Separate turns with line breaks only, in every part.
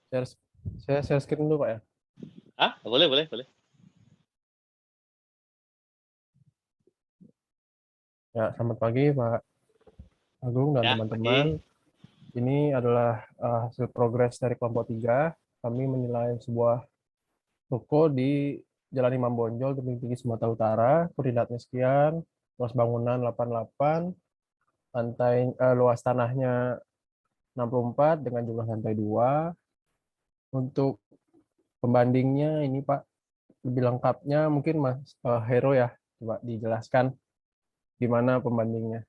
Saya share screen dulu Pak ya.
Boleh, boleh, boleh.
Ya, selamat pagi Pak Agung dan
Ya,
teman-teman.
pagi.
Ini adalah hasil progres dari kelompok 3. Kami menilai sebuah ruko di Jalan Imam Bonjol, Tebing Tinggi, Sumatera Utara. Koordinatnya sekian, luas bangunan 88, luas tanahnya 64 dengan jumlah lantai 2. Untuk pembandingnya ini Pak, lebih lengkapnya mungkin Mas Hero ya, coba dijelaskan gimana pembandingnya.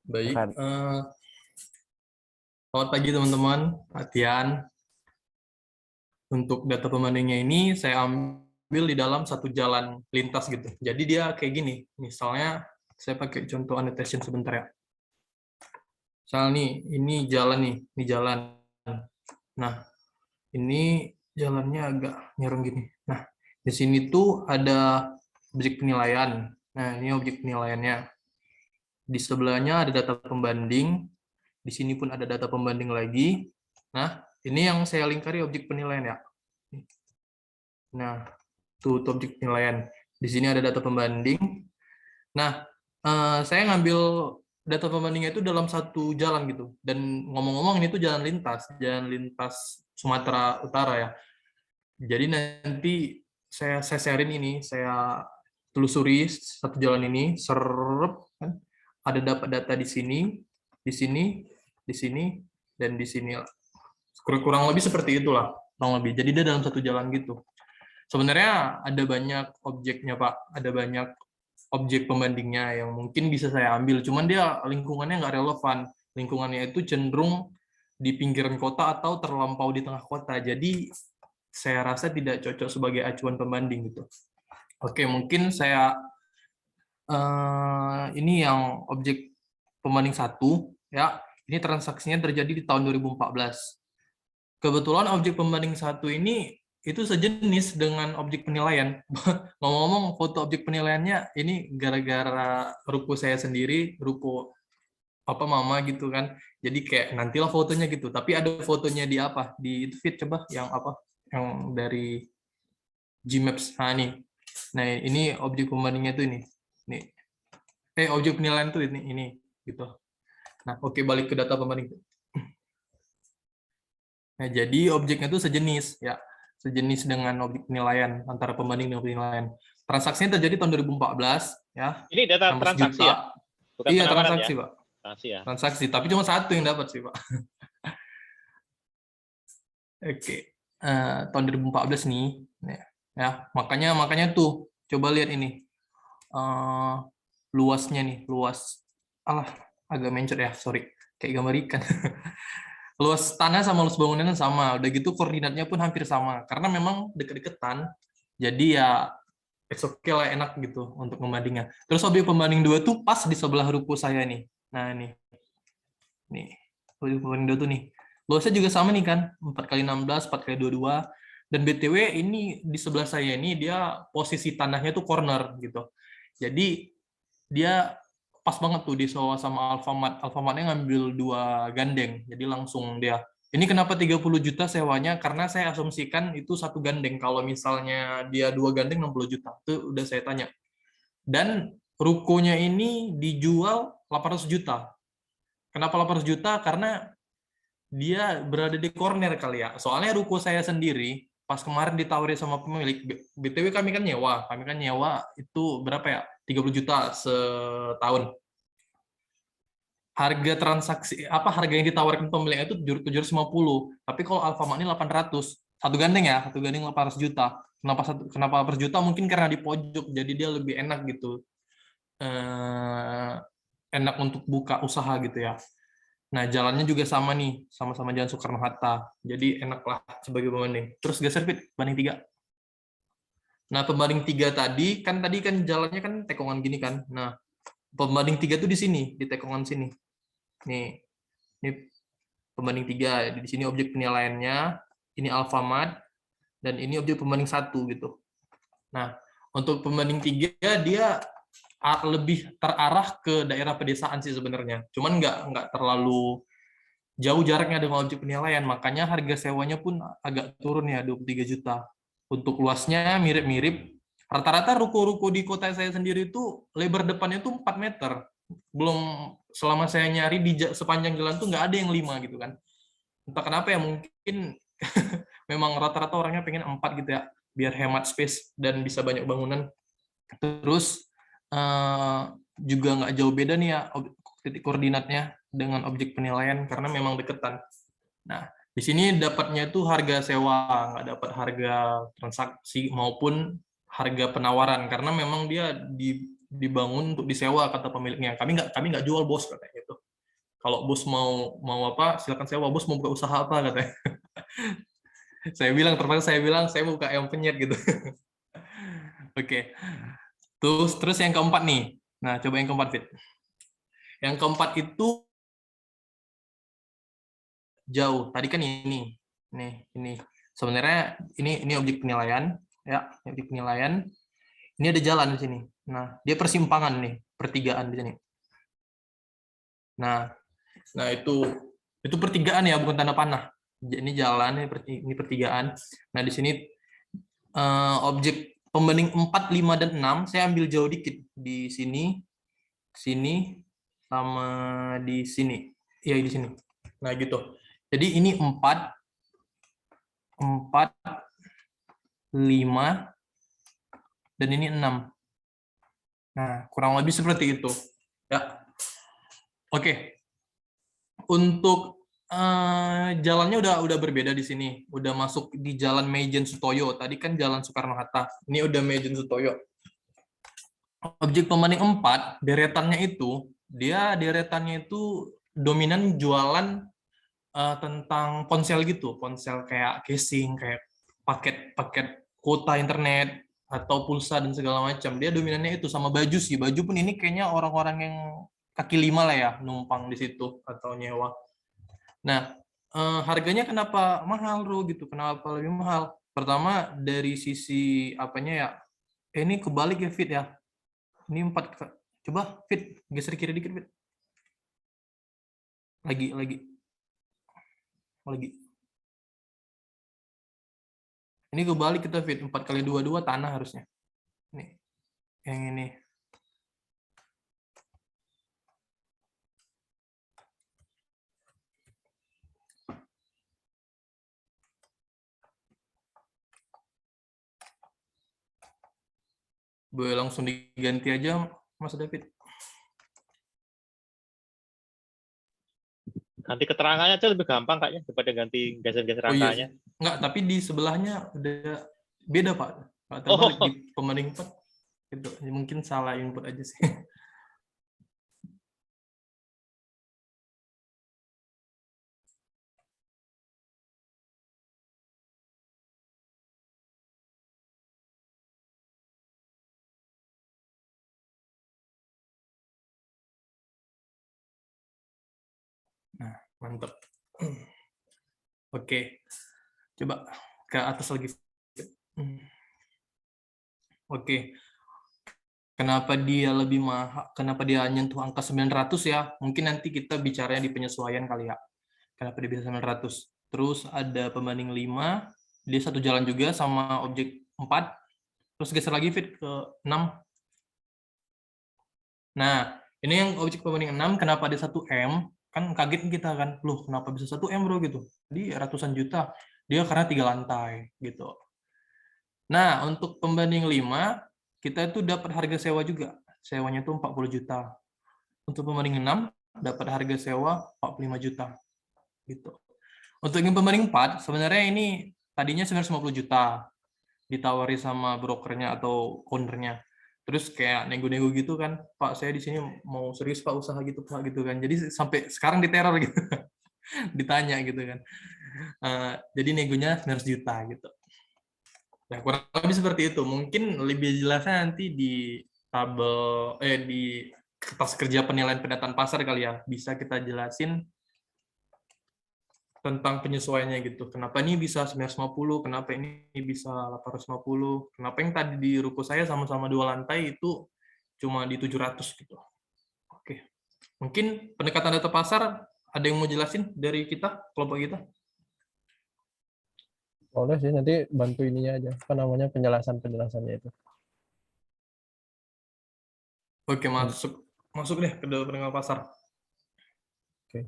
Baik,
Silakan.
selamat pagi teman-teman. Perhatian, untuk data pembandingnya ini saya ambil di dalam satu jalan lintas gitu. Jadi dia kayak gini, misalnya saya pakai contoh annotation sebentar ya. Misal nih, ini jalan. Nah, ini jalannya agak nyerong gini. Nah, di sini tuh ada objek penilaian. Nah, ini objek penilaiannya. Di sebelahnya ada data pembanding. Di sini pun ada data pembanding lagi. Nah, ini yang saya lingkari objek penilaian ya. Nah, tuh objek penilaian. Di sini ada data pembanding. Nah, saya ngambil data pembandingnya itu dalam satu jalan gitu. Dan ngomong-ngomong ini tuh jalan lintas Sumatera Utara ya. Jadi nanti saya sharein ini, saya telusuri satu jalan ini, serep, kan? Ada dapat data di sini, di sini, di sini, dan di sini. Kurang lebih seperti itulah, kurang lebih. Jadi dia dalam satu jalan gitu. Sebenarnya ada banyak objeknya Pak, ada banyak objek pembandingnya yang mungkin bisa saya ambil, cuman dia lingkungannya nggak relevan. Lingkungannya itu cenderung di pinggiran kota atau terlampau di tengah kota. Jadi saya rasa tidak cocok sebagai acuan pembanding gitu. Oke, mungkin saya ini yang objek pembanding 1 ya. Ini transaksinya terjadi di tahun 2014. Kebetulan objek pembanding 1 ini itu sejenis dengan objek penilaian. Ngomong-ngomong, foto objek penilaiannya ini gara-gara ruko saya sendiri, ruko apa mama gitu kan. Jadi kayak nantilah fotonya gitu. Tapi ada fotonya di apa? Di feed coba yang apa? Yang dari Gmaps. Nah, nih. Nah, ini objek pembandingnya tuh ini. Nih. Objek penilaian tuh ini gitu. Nah, oke, balik ke data pembanding. Nah, jadi objeknya tuh sejenis ya. Sejenis dengan objek penilaian antara pembanding dan penilaian. Transaksinya terjadi tahun 2014 ya.
Ini data
16
transaksi
juta.
ya? Bukan
Iya,
penawaran
transaksi,
ya?
Pak.
Transaksi ya?
Transaksi, tapi cuma satu yang dapat sih, Pak. Oke. Tahun 2014 nih. Ya, makanya tuh coba lihat ini. Luasnya nih, luas. Alah, agak mencet ya, sorry. Kayak gambar ikan. Luas tanah sama luas bangunannya sama. Udah gitu koordinatnya pun hampir sama. Karena memang deket-deketan. Jadi ya it's okay lah, enak gitu untuk membandingnya. Terus objek pembanding 2 tuh pas di sebelah ruko saya nih. Nah, nih. Objek pembanding 2 tuh nih. Luasnya juga sama nih kan, 4x16, 4x22. Dan BTW ini di sebelah saya ini dia posisi tanahnya tuh corner gitu. Jadi dia pas banget tuh di sewa sama Alfamart. Alfamartnya ngambil 2 gandeng, jadi langsung dia. Ini kenapa 30 juta sewanya? Karena saya asumsikan itu satu gandeng. Kalau misalnya dia 2 gandeng 60 juta. Itu udah saya tanya. Dan rukonya ini dijual 800 juta. Kenapa 800 juta? Karena dia berada di corner kali ya. Soalnya ruko saya sendiri, pas kemarin ditawari sama pemilik, BTW kami kan nyewa itu berapa ya? 30 juta setahun. Harga transaksi harga yang ditawarkan pemilik itu 750, tapi kalau Alfamart ini 800. Satu gandeng 800 juta. Kenapa 800 juta? Mungkin karena di pojok, jadi dia lebih enak gitu. Enak untuk buka usaha gitu ya. Nah, jalannya juga sama nih, sama-sama Jalan Soekarno-Hatta. Jadi enak lah sebagai pembanding. Terus geser Pit, banding 3. Nah, pembanding 3 tadi kan jalannya kan tekongan gini kan. Nah, pembanding 3 tuh di sini, di tekongan sini. Ini pembanding 3. Di sini objek penilaiannya, ini Alfamart, dan ini objek pembanding 1 gitu. Nah, untuk pembanding 3 dia lebih terarah ke daerah pedesaan sih sebenarnya. Cuman nggak terlalu jauh jaraknya dengan objek penilaian, makanya harga sewanya pun agak turun ya, 23 juta. Untuk luasnya mirip-mirip. Rata-rata ruko-ruko di kota saya sendiri itu lebar depannya tuh 4 meter. Belum selama saya nyari di sepanjang jalan tuh nggak ada yang 5 gitu kan. Entah kenapa ya, mungkin memang rata-rata orangnya pengen 4 gitu ya, biar hemat space dan bisa banyak bangunan. Terus juga nggak jauh beda nih ya titik koordinatnya dengan objek penilaian karena memang deketan. Nah, di sini dapatnya itu harga sewa, nggak dapat harga transaksi maupun harga penawaran karena memang dia dibangun untuk disewa kata pemiliknya. Kami nggak jual bos katanya gitu. Kalau bos mau apa silakan sewa, bos mau buka usaha apa katanya. Terpaksa saya bilang saya buka ayam penyet gitu. Oke. Terus yang keempat nih. Nah, coba yang keempat, Fit. Yang keempat itu jauh. Tadi kan ini. Ini. Sebenarnya ini objek penilaian, ya, objek penilaian. Ini ada jalan di sini. Nah, dia persimpangan nih, pertigaan di sini. Nah, itu pertigaan ya, bukan tanda panah. Ini jalan, ini pertigaan. Nah, di sini objek pembanding 4, 5, dan 6, saya ambil jauh dikit. Di sini, sama di sini. Ya, di sini. Nah, gitu. Jadi ini 4, 5, dan ini 6. Nah, kurang lebih seperti itu. Ya. Oke. Untuk jalannya udah berbeda di sini. Udah masuk di Jalan Maijen Sutoyo. Tadi kan Jalan Soekarno-Hatta. Ini udah Maijen Sutoyo. Objek pembanding 4, deretannya itu dominan jualan tentang ponsel gitu, ponsel kayak casing, kayak paket kuota internet atau pulsa dan segala macam. Dia dominannya itu sama baju sih. Baju pun ini kayaknya orang-orang yang kaki lima lah ya, numpang di situ atau nyewa. Nah, harganya kenapa mahal, Bro, gitu? Kenapa lebih mahal? Pertama dari sisi apanya ya? Ini kebalik ya, Fit ya. Ini 4. Coba Fit geser kiri dikit, Fit. Lagi. Ini kebalik kita, Fit. 4x22 tanah harusnya. Nih. Yang ini. Boleh langsung diganti aja, Mas David.
Ganti keterangannya aja lebih gampang kayaknya daripada ganti geser-geser angkanya.
Iya. Enggak, tapi di sebelahnya udah beda, Pak. Pak terbalik di pembanding 4. Gitu. Mungkin salah input aja sih. Nah, mantap. Oke. Coba ke atas lagi. Oke. Kenapa dia lebih mahal? Kenapa dia nyentuh angka 900 ya? Mungkin nanti kita bicaranya di penyesuaian kali ya. Kenapa dia bisa 900? Terus ada pembanding 5, dia satu jalan juga sama objek 4. Terus geser lagi, Fit, ke 6. Nah, ini yang objek pembanding 6, kenapa ada 1 M? Kan kaget kita kan, loh kenapa bisa 1 M, Bro, gitu. Jadi ratusan juta. Dia karena 3 lantai, gitu. Nah, untuk pembanding 5, kita itu dapat harga sewa juga. Sewanya itu 40 juta. Untuk pembanding 6, dapat harga sewa 45 juta. Gitu. Untuk yang pembanding 4, sebenarnya ini tadinya 950 juta. Ditawari sama brokernya atau ownernya. Terus kayak nego-nego gitu kan, Pak, saya di sini mau serius Pak usaha gitu Pak gitu kan. Jadi sampai sekarang diteror gitu. Ditanya gitu kan. Jadi negonya 900 juta gitu. Nah, kurang lebih seperti itu. Mungkin lebih jelasnya nanti di tabel di kertas kerja penilaian pendataan pasar kali ya. Bisa kita jelasin tentang penyesuaiannya gitu. Kenapa ini bisa 950, kenapa ini bisa 850, kenapa yang tadi di ruko saya sama-sama 2 lantai itu cuma di 700 gitu. Oke. Mungkin pendekatan data pasar Ada yang mau jelasin dari kita, kelompok kita?
Boleh sih, nanti bantu ininya aja. Apa namanya, penjelasannya itu.
Oke, masuk deh ke pendengar pasar.
Oke.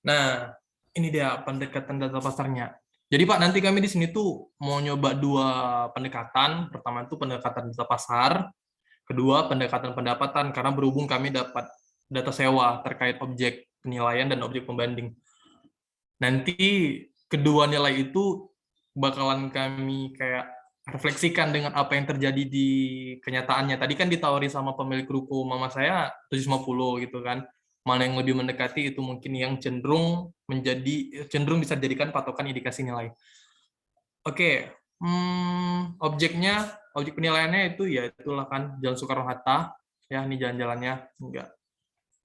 Nah, ini dia pendekatan data pasarnya. Jadi Pak, nanti kami di sini tuh mau nyoba 2 pendekatan. Pertama itu pendekatan data pasar, kedua pendekatan pendapatan, karena berhubung kami dapat data sewa terkait objek penilaian dan objek pembanding. Nanti kedua nilai itu bakalan kami kayak refleksikan dengan apa yang terjadi di kenyataannya. Tadi kan ditawari sama pemilik ruko mama saya 750 gitu kan. Mana yang lebih mendekati itu mungkin yang cenderung bisa dijadikan patokan indikasi nilai. Oke, objek penilaiannya itu ya itulah kan Jalan Soekarno-Hatta, ya ini jalan-jalannya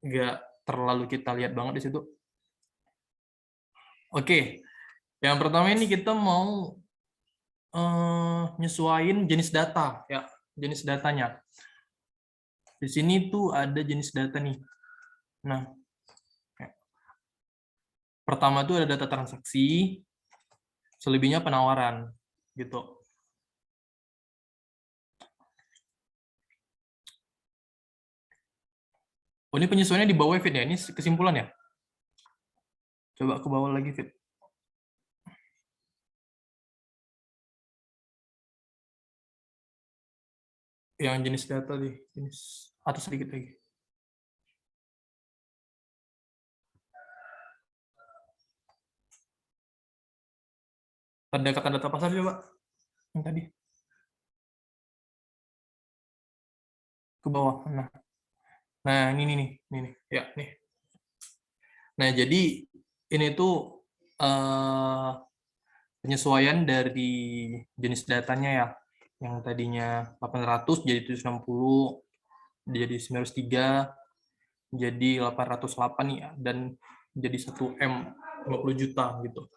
nggak terlalu kita lihat banget di situ. Oke, yang pertama ini kita mau nyesuaiin jenis data, ya jenis datanya. Di sini tuh ada jenis data nih. Nah, pertama tuh ada data transaksi, selebihnya penawaran, gitu. Oh, ini penyesuaiannya di bawah, Fit, ya? Ini kesimpulan ya? Coba ke bawah lagi, Fit. Yang jenis data nih, jenis atas sedikit lagi. Pendekatan data pasar coba, yang tadi. Ke bawah, nah ini nih, ya nih. Nah jadi ini tuh penyesuaian dari jenis datanya ya, yang tadinya 800 jadi 760, jadi 903, jadi 808 nih ya, dan jadi 1M 50 juta gitu.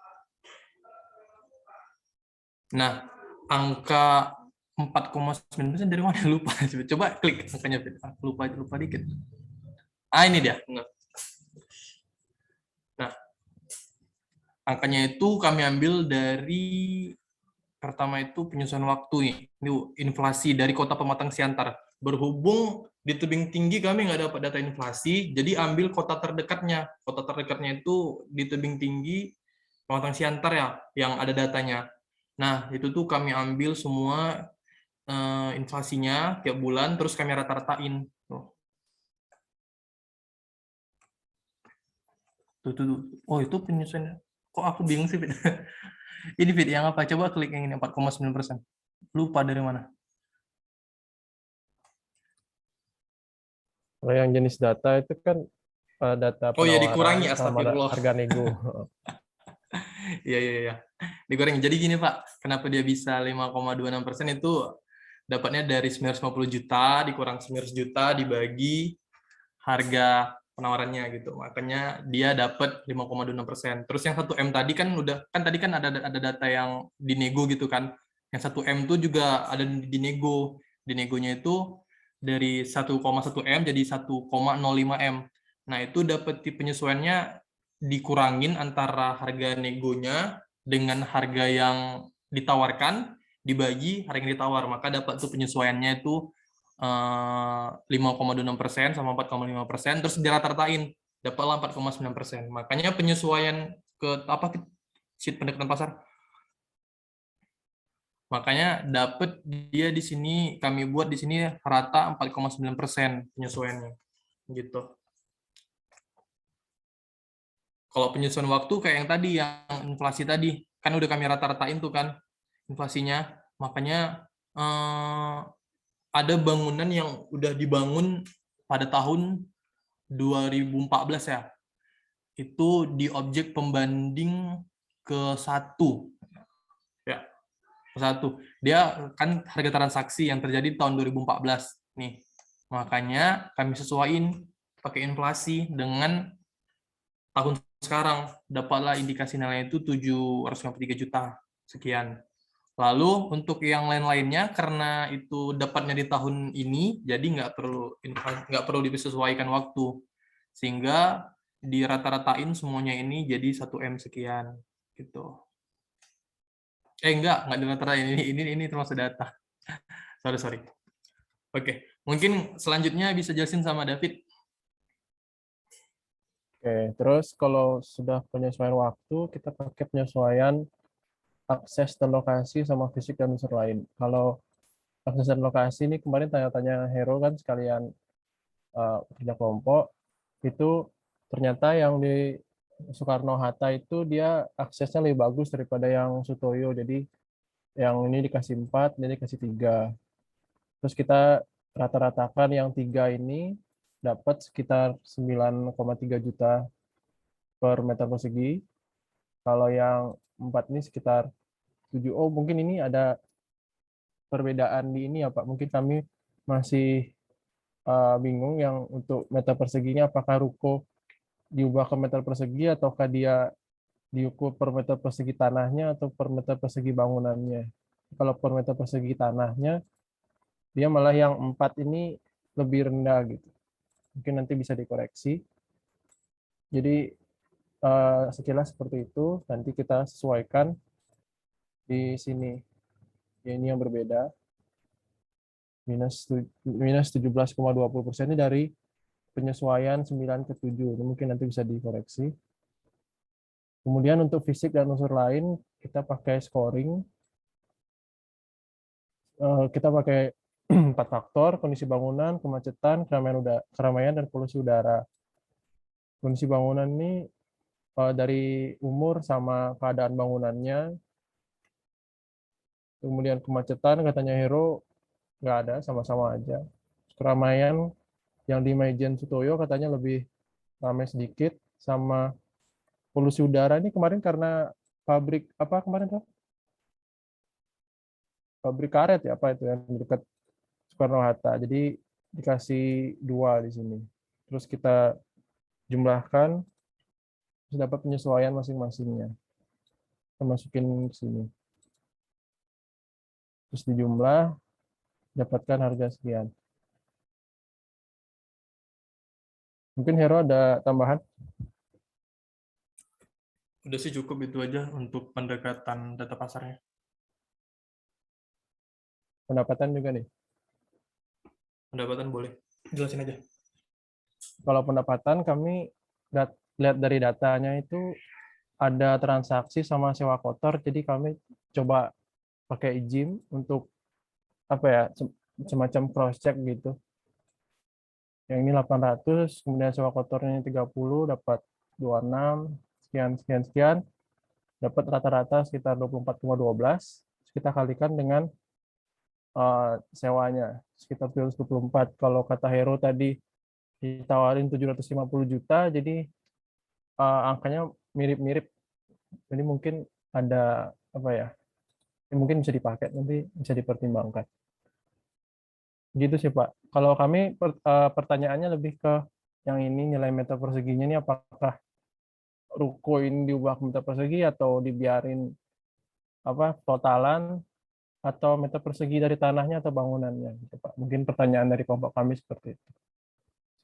Nah, angka 4,9% dari mana? Lupa. Coba klik angkanya, lupa dikit. Ini dia. Nah, angkanya itu kami ambil dari pertama itu penyesuaian waktu nih. Ini inflasi dari Kota Pematang Siantar. Berhubung di tebing tinggi kami nggak dapat data inflasi, jadi ambil kota terdekatnya. Kota terdekatnya itu di tebing tinggi Pematang Siantar ya, yang ada datanya. Nah, itu tuh kami ambil semua inflasinya tiap bulan, terus kami rata-ratain. Tuh. Oh, itu penyesuaian. Kok aku bingung sih, Fit? Ini, Fit, yang apa? Coba klik yang ini, 4,9%. Lupa dari mana.
Kalau yang jenis data itu kan data
Oh ya,
penawaran
dikurangi,
sama
astagfirullah.
harga nego.
Iya. Dikurangi. Jadi gini, Pak, kenapa dia bisa 5,26% itu dapatnya dari 950 juta, dikurang 900 juta, dibagi harga penawarannya gitu. Makanya dia dapat 5,26%. Terus yang 1M tadi kan tadi kan ada data yang dinego gitu kan. Yang 1M itu juga ada dinego. Dinegonya itu dari 1,1M jadi 1,05M. Nah, itu dapat penyesuaiannya dikurangin antara harga negonya dengan harga yang ditawarkan dibagi harga yang ditawar, maka dapat tuh penyesuaiannya itu 5,26% sama 4,5%, terus dirata-ratain dapatlah 4,9%. Makanya penyesuaian ke sheet pendekatan pasar. Makanya dapat dia di sini, kami buat di sini rata 4,9% penyesuaiannya gitu. Kalau penyesuaian waktu kayak yang tadi, yang inflasi tadi, kan udah kami rata-ratain tuh kan inflasinya. Makanya ada bangunan yang udah dibangun pada tahun 2014 ya. Itu di objek pembanding ke-1. Ya, ke-1. Dia kan harga transaksi yang terjadi di tahun 2014 nih. Makanya kami sesuaiin pakai inflasi dengan tahun sekarang, dapatlah indikasi nilai itu 753 juta sekian. Lalu untuk yang lain-lainnya karena itu dapatnya di tahun ini, jadi nggak perlu disesuaikan waktu. sehingga dirata-ratain semuanya ini jadi 1M sekian gitu. Enggak dirata-ratain, ini termasuk data. Sorry. Oke, mungkin selanjutnya bisa jelasin sama David.
Oke, terus kalau sudah penyesuaian waktu, kita pakai penyesuaian akses dan lokasi sama fisik dan unsur lain. Kalau akses dan lokasi ini kemarin tanya-tanya Hero kan sekalian kerja kelompok, itu ternyata yang di Soekarno-Hatta itu dia aksesnya lebih bagus daripada yang Sutoyo. Jadi yang ini dikasih 4, dia dikasih 3. Terus kita rata-ratakan yang 3 ini dapat sekitar 9,3 juta per meter persegi. Kalau yang 4 ini sekitar 7. Oh, mungkin ini ada perbedaan di ini ya Pak. Mungkin kami masih bingung yang untuk meter perseginya apakah ruko diubah ke meter persegi ataukah dia diukur per meter persegi tanahnya atau per meter persegi bangunannya. Kalau per meter persegi tanahnya, dia malah yang 4 ini lebih rendah gitu. Mungkin nanti bisa dikoreksi. Jadi sekilas seperti itu, nanti kita sesuaikan di sini. Ini yang berbeda. Minus 17,20% ini dari penyesuaian 9 ke 7. Ini mungkin nanti bisa dikoreksi. Kemudian untuk fisik dan unsur lain, kita pakai scoring. Kita pakai 4 faktor, kondisi bangunan, kemacetan, keramaian, dan polusi udara. Kondisi bangunan ini dari umur sama keadaan bangunannya. Kemudian kemacetan, katanya Hero, nggak ada, sama-sama aja. Keramaian, yang di Maijen Sutoyo katanya lebih ramai sedikit, sama polusi udara ini kemarin karena pabrik, apa kemarin Pak? Pabrik karet ya, apa itu yang dekat Soekarno-Hatta. Jadi dikasih 2 di sini. Terus kita jumlahkan, terus dapat penyesuaian masing-masingnya. Kita masukin ke sini. Terus dijumlah, dapatkan harga sekian. Mungkin Hero ada tambahan?
Udah sih cukup itu aja untuk pendekatan data pasarnya.
Pendapatan juga nih.
Pendapatan boleh. Jelasin aja.
Kalau pendapatan kami lihat dari datanya itu ada transaksi sama sewa kotor, jadi kami coba pakai izin untuk apa ya, semacam cross check gitu. Yang ini 800, kemudian sewa kotornya 30, dapat 26, sekian, dapat rata-rata sekitar 24,12. Kita kalikan dengan sewanya sekitar 724. Kalau kata Hero tadi ditawarin 750 juta, jadi angkanya mirip-mirip. Jadi mungkin ada apa ya? Mungkin bisa dipakai, nanti bisa dipertimbangkan. Gitu sih Pak. Kalau kami pertanyaannya lebih ke yang ini, nilai meter perseginya ini apakah ruko ini diubah ke meter persegi atau dibiarin apa totalan atau meter persegi dari tanahnya atau bangunannya gitu Pak. Mungkin pertanyaan dari kelompok kami seperti itu.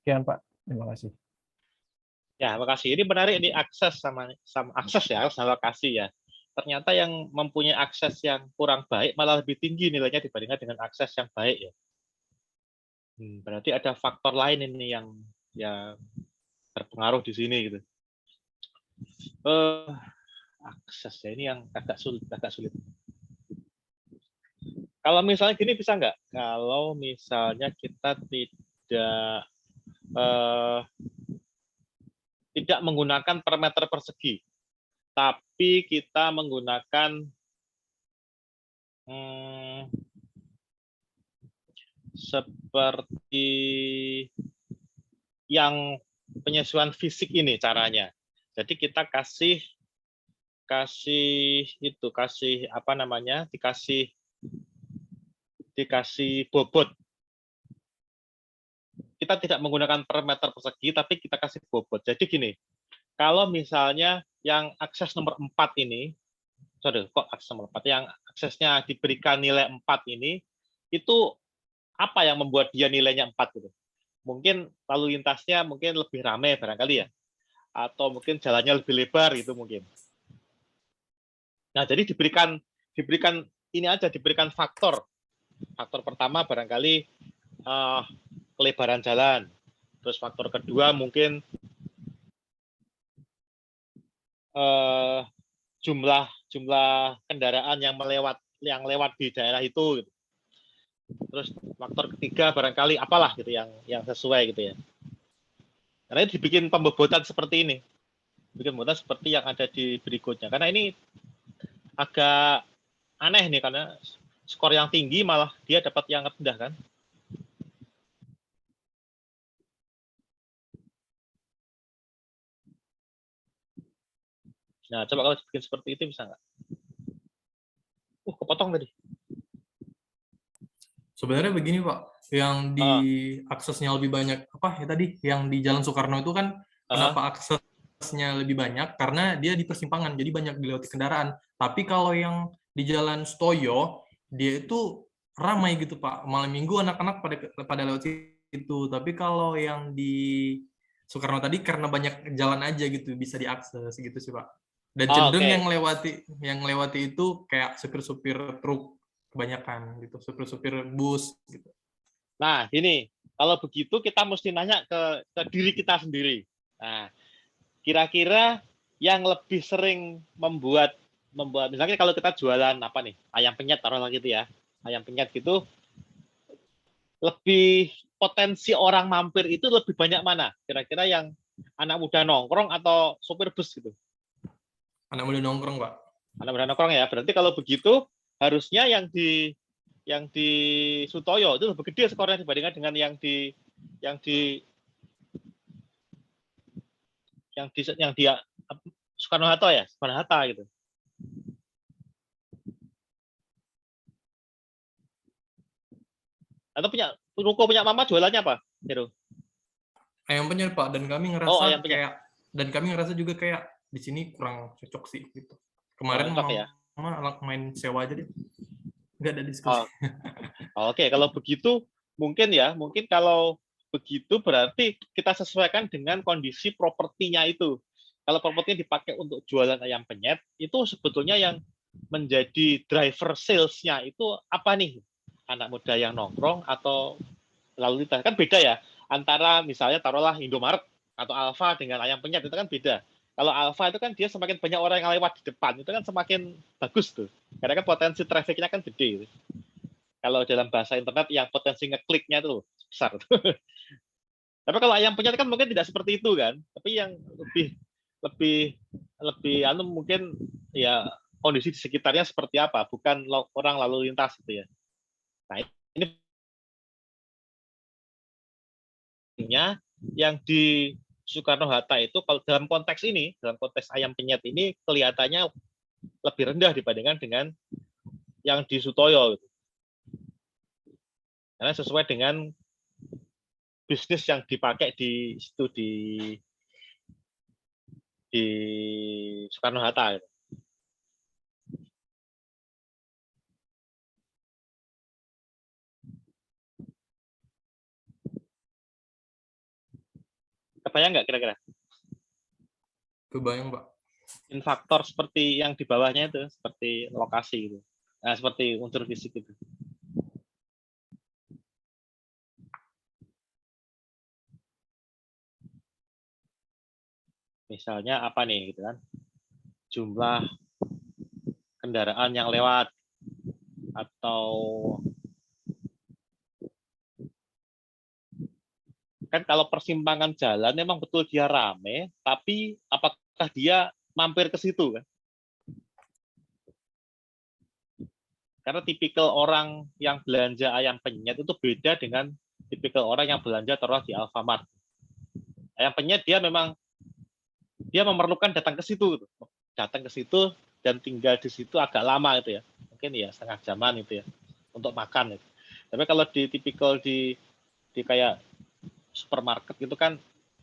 Sekian Pak. Terima kasih.
Ya, makasih. Ini menarik ini akses sama akses ya, sama lokasi ya. Ternyata yang mempunyai akses yang kurang baik malah lebih tinggi nilainya dibandingkan dengan akses yang baik ya. Berarti ada faktor lain ini yang berpengaruh di sini gitu. Akses ya, ini yang agak sulit. Kalau misalnya gini bisa nggak? Kalau misalnya kita tidak menggunakan per meter persegi, tapi kita menggunakan seperti yang penyesuaian fisik ini caranya. Jadi kita kasih apa namanya? Dikasih bobot. Kita tidak menggunakan per meter persegi, tapi kita kasih bobot. Jadi gini, kalau misalnya yang akses nomor 4 ini, akses nomor 4, yang aksesnya diberikan nilai 4 ini, itu apa yang membuat dia nilainya 4 gitu? mungkin lalu lintasnya mungkin lebih ramai barangkali ya, atau mungkin jalannya lebih lebar gitu mungkin. Nah, jadi diberikan ini aja, diberikan faktor. Faktor pertama barangkali kelebaran jalan. Terus faktor kedua mungkin jumlah kendaraan yang lewat di daerah itu. Gitu. Terus faktor ketiga barangkali apalah gitu yang sesuai gitu ya. Karena ini dibikin pembobotan seperti ini. Bikin pembobotan seperti yang ada di berikutnya. Karena ini agak aneh nih, karena skor yang tinggi malah dia dapat yang rendah kan. Nah, coba kalau bikin seperti itu bisa nggak? Kepotong tadi.
Sebenarnya begini Pak, yang di aksesnya lebih banyak apa ya tadi, yang di Jalan Soekarno itu kan kenapa aksesnya lebih banyak? Karena dia di persimpangan, jadi banyak dilewati kendaraan. Tapi kalau yang di Jalan Stoyo, dia itu ramai gitu Pak. Malam Minggu anak-anak pada lewat situ. Tapi kalau yang di Soekarno tadi karena banyak jalan aja gitu bisa diakses gitu sih Pak. Dan cenderung yang lewati itu kayak supir-supir truk kebanyakan gitu, supir-supir bus gitu.
Nah, ini kalau begitu kita mesti nanya ke diri kita sendiri. Nah, kira-kira yang lebih sering membuat misalnya kalau kita jualan apa nih, ayam penyet taruhlah gitu ya, ayam penyet gitu, lebih potensi orang mampir itu lebih banyak mana? Kira-kira yang anak muda nongkrong atau sopir bus gitu?
Anak muda nongkrong Pak.
Anak muda nongkrong ya. Berarti kalau begitu harusnya yang di Sutoyo itu lebih gede skornya dibandingkan dengan yang di Soekarno-Hatta ya, Soekarno-Hatta gitu. Atau ruko punya mama jualannya apa, Heru?
Ayam penyet Pak, dan kami ngerasa juga kayak di sini kurang cocok sih gitu. Kemarin mama main sewa aja deh. Nggak ada diskusi.
Oke, kalau begitu mungkin kalau begitu berarti kita sesuaikan dengan kondisi propertinya itu. Kalau propertinya dipakai untuk jualan ayam penyet, itu sebetulnya yang menjadi driver sales-nya itu apa nih? Anak muda yang nongkrong atau lalu lintas? Kan beda ya, antara misalnya taruhlah Indomaret atau Alfa dengan ayam penyet, itu kan beda. Kalau Alfa itu kan dia semakin banyak orang yang lewat di depan, itu kan semakin bagus tuh. Karena kan potensi traffic-nya kan gede. Kalau dalam bahasa internet yang potensi ngekliknya itu besar. Tapi kalau ayam penyet kan mungkin tidak seperti itu kan. Tapi yang lebih mungkin ya kondisi di sekitarnya seperti apa, bukan orang lalu lintas gitu ya. Nah, ini yang di Soekarno-Hatta itu kalau dalam konteks ayam penyet ini kelihatannya lebih rendah dibandingkan dengan yang di Sutoyo gitu. Karena sesuai dengan bisnis yang dipakai di situ di Soekarno-Hatta. Gitu. Kebayang nggak kira-kira?
Kebayang Pak.
Faktor seperti yang di bawahnya itu, seperti lokasi gitu. Nah, seperti unsur fisik itu. Misalnya apa nih gitu kan? Jumlah kendaraan yang lewat atau kan kalau persimpangan jalan memang betul dia rame, tapi apakah dia mampir ke situ kan? Karena tipikal orang yang belanja ayam penyet itu beda dengan tipikal orang yang belanja taruh di Alfamart. Ayam penyet dia memerlukan datang ke situ, gitu. Datang ke situ dan tinggal di situ agak lama itu ya, mungkin ya setengah jaman itu ya untuk makan. Gitu. Tapi kalau di tipikal di kayak supermarket gitu kan,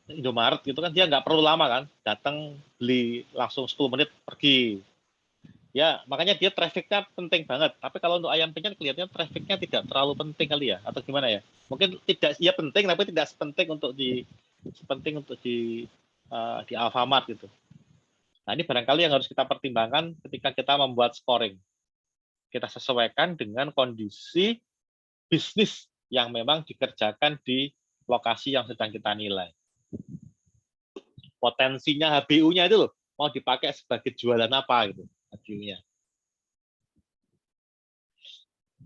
Indomaret gitu kan dia nggak perlu lama kan, datang beli langsung 10 menit pergi. makanya dia trafficnya penting banget. Tapi kalau untuk ayam penyet kelihatannya trafficnya tidak terlalu penting kali ya, atau gimana ya? Mungkin tidak, ya penting tapi tidak sepenting untuk di Alfamart gitu. Nah ini barangkali yang harus kita pertimbangkan ketika kita membuat scoring. Kita sesuaikan dengan kondisi bisnis yang memang dikerjakan di lokasi yang sedang kita nilai. Potensinya HBU-nya itu loh, mau dipakai sebagai jualan apa gitu, HBU-nya.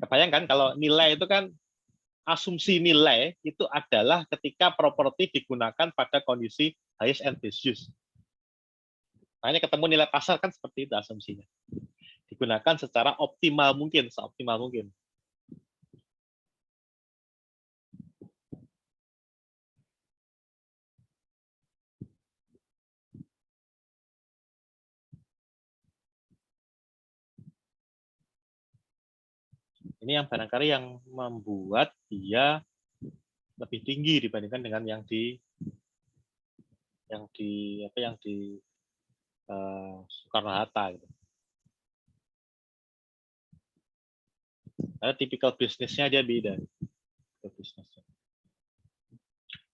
Kebayangkan kalau nilai itu kan, asumsi nilai itu adalah ketika properti digunakan pada kondisi highest and best use. Makanya ketemu nilai pasar kan seperti itu asumsinya. Digunakan secara optimal mungkin, seoptimal mungkin. Ini yang barangkali yang membuat dia lebih tinggi dibandingkan dengan yang di Soekarno-Hatta gitu. Karena tipikal bisnisnya dia beda.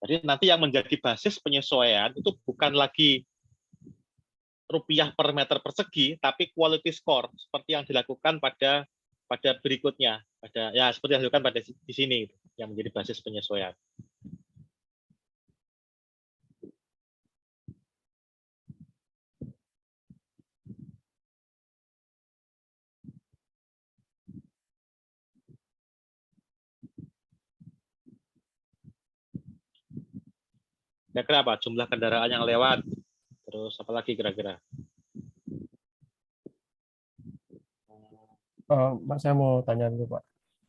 Jadi nanti yang menjadi basis penyesuaian itu bukan lagi rupiah per meter persegi, tapi quality score seperti yang dilakukan pada berikutnya, seperti yang dilakukan pada di sini yang menjadi basis penyesuaian. Kira-kira apa? Jumlah kendaraan yang lewat, terus apa lagi kira-kira?
Pak, saya mau tanya dulu, Pak.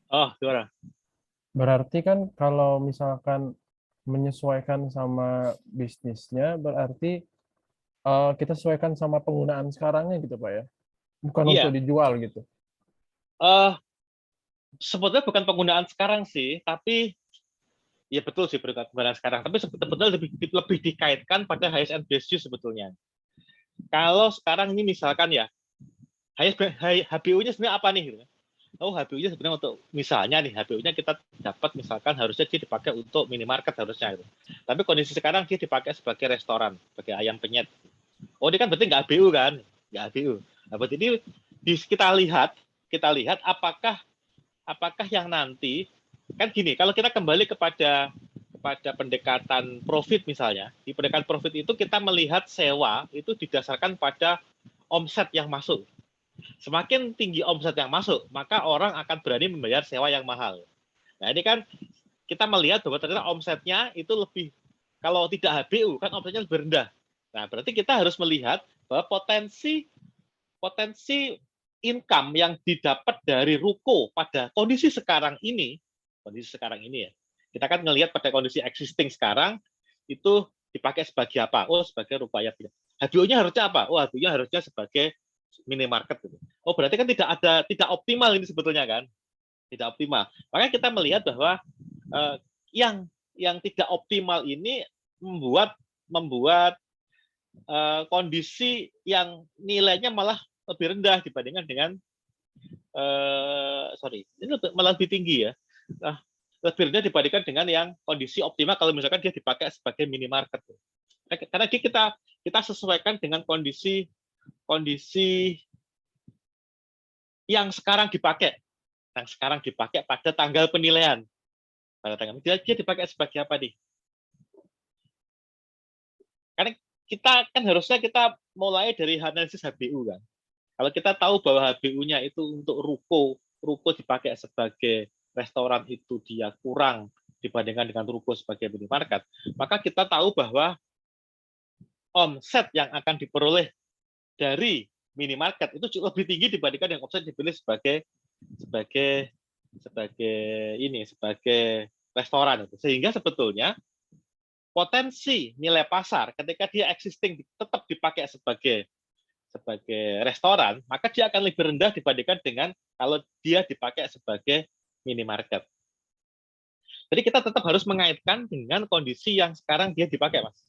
Oh, gimana?
Berarti kan kalau misalkan menyesuaikan sama bisnisnya, berarti kita sesuaikan sama penggunaan sekarangnya gitu, Pak ya? Bukan untuk
Iya,
dijual gitu.
sebetulnya bukan penggunaan sekarang sih, tapi ya betul sih penggunaan sekarang. Tapi sebetulnya lebih dikaitkan pada highest and best use sebetulnya. Kalau sekarang ini misalkan ya, HBU-nya sebenarnya apa nih? Oh, HBU-nya sebenarnya untuk, misalnya nih, HBU-nya kita dapat misalkan harusnya dia dipakai untuk minimarket harusnya. Gitu. Tapi kondisi sekarang dia dipakai sebagai restoran, sebagai ayam penyet. Oh, ini kan berarti nggak HBU kan? Nggak HBU. Nah, berarti ini kita lihat apakah yang nanti, kan gini, kalau kita kembali kepada pendekatan profit misalnya, di pendekatan profit itu kita melihat sewa itu didasarkan pada omset yang masuk. Semakin tinggi omset yang masuk, maka orang akan berani membayar sewa yang mahal. Nah ini kan kita melihat bahwa ternyata omsetnya itu lebih, kalau tidak HBU kan omsetnya lebih rendah. Nah berarti kita harus melihat bahwa potensi income yang didapat dari ruko pada kondisi sekarang ini ya, kita kan ngelihat pada kondisi existing sekarang itu dipakai sebagai apa? Oh, sebagai rupaya. HBU-nya harusnya apa? Oh, HBU-nya harusnya sebagai minimarket. Oh, berarti kan tidak optimal ini sebetulnya kan? Tidak optimal. Makanya kita melihat bahwa yang tidak optimal ini membuat kondisi yang nilainya malah lebih rendah dibandingkan dengan ini malah lebih tinggi ya. Nah, lebih rendah dibandingkan dengan yang kondisi optimal kalau misalkan dia dipakai sebagai minimarket. Karena kita sesuaikan dengan kondisi yang sekarang dipakai pada tanggal penilaian. Dia dipakai sebagai apa nih? Karena kita kan harusnya kita mulai dari analisis HBU kan. Kalau kita tahu bahwa HBU-nya itu untuk ruko dipakai sebagai restoran itu dia kurang dibandingkan dengan ruko sebagai minimarket, maka kita tahu bahwa omset yang akan diperoleh dari minimarket itu lebih tinggi dibandingkan yang omset dipilih sebagai restoran. Sehingga sebetulnya potensi nilai pasar ketika dia existing tetap dipakai sebagai restoran, maka dia akan lebih rendah dibandingkan dengan kalau dia dipakai sebagai minimarket. Jadi kita tetap harus mengaitkan dengan kondisi yang sekarang dia dipakai, Mas.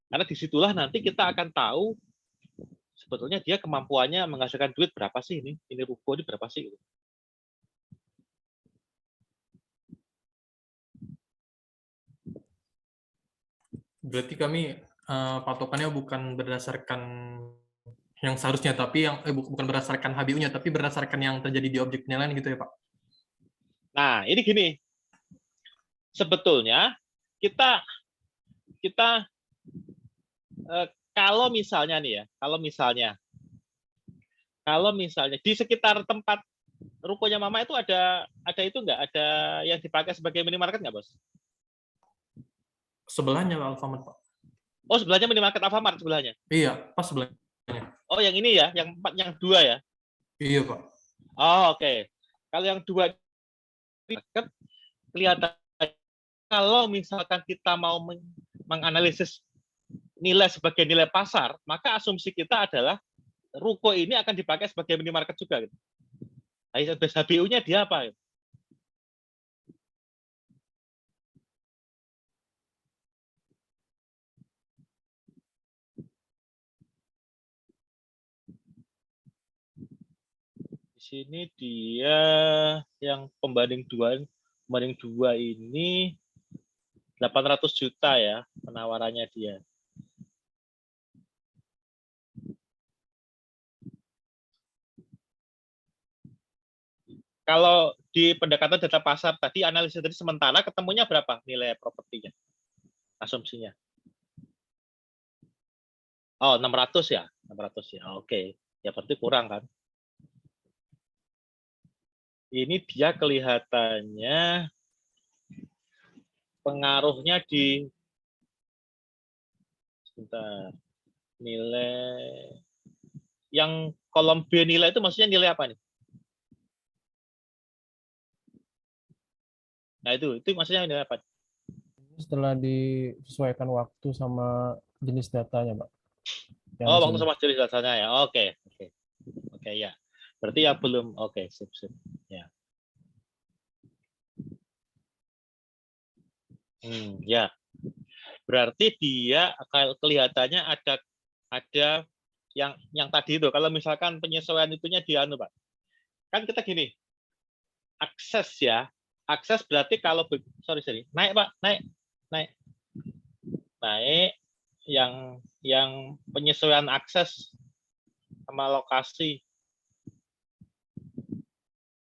Karena disitulah nanti kita akan tahu sebetulnya dia kemampuannya menghasilkan duit berapa sih ini ruko ini berapa sih gitu.
Berarti kami patokannya bukan berdasarkan yang seharusnya, tapi yang bukan berdasarkan HBU-nya, tapi berdasarkan yang terjadi di objek penilaian gitu ya Pak?
Nah, ini gini. Sebetulnya kita kalau misalnya nih ya, kalau misalnya di sekitar tempat rukonya Mama itu ada itu nggak? Ada yang dipakai sebagai minimarket nggak, Bos?
Sebelahnya Alfamart Pak.
Oh, sebelahnya minimarket Alfamart sebelahnya.
Iya, pas sebelahnya.
Oh, yang ini ya, yang 2 ya?
Iya Pak.
Oh, oke. Kalau yang 2 market kelihatan kalau misalkan kita mau menganalisis nilai sebagai nilai pasar, maka asumsi kita adalah ruko ini akan dipakai sebagai minimarket juga. Gitu. HBU-nya dia apa? Gitu. Di sini dia yang pembanding 2 ini 800 juta ya penawarannya dia. Kalau di pendekatan data pasar tadi analisis tadi sementara ketemunya berapa nilai propertinya? Asumsinya. Oh, 600 ya. 600 ya. Oke. Ya berarti kurang kan? Ini dia kelihatannya pengaruhnya di sebentar. Nilai yang kolom B nilai itu maksudnya nilai apa nih? Nah, itu maksudnya nilai apa?
Setelah disesuaikan waktu sama jenis datanya, Pak. Yang
Oh,
di
waktu
sini.
sama jenis dasarnya ya. Oke. Oke ya. Berarti ya belum. Oke, sip. Ya. Ya. Berarti dia kelihatannya ada yang tadi itu. Kalau misalkan penyesuaian itunya di anu, Pak. Kan kita gini. Akses ya. Akses berarti kalau sorry. Naik, Pak. Naik. Yang penyesuaian akses sama lokasi.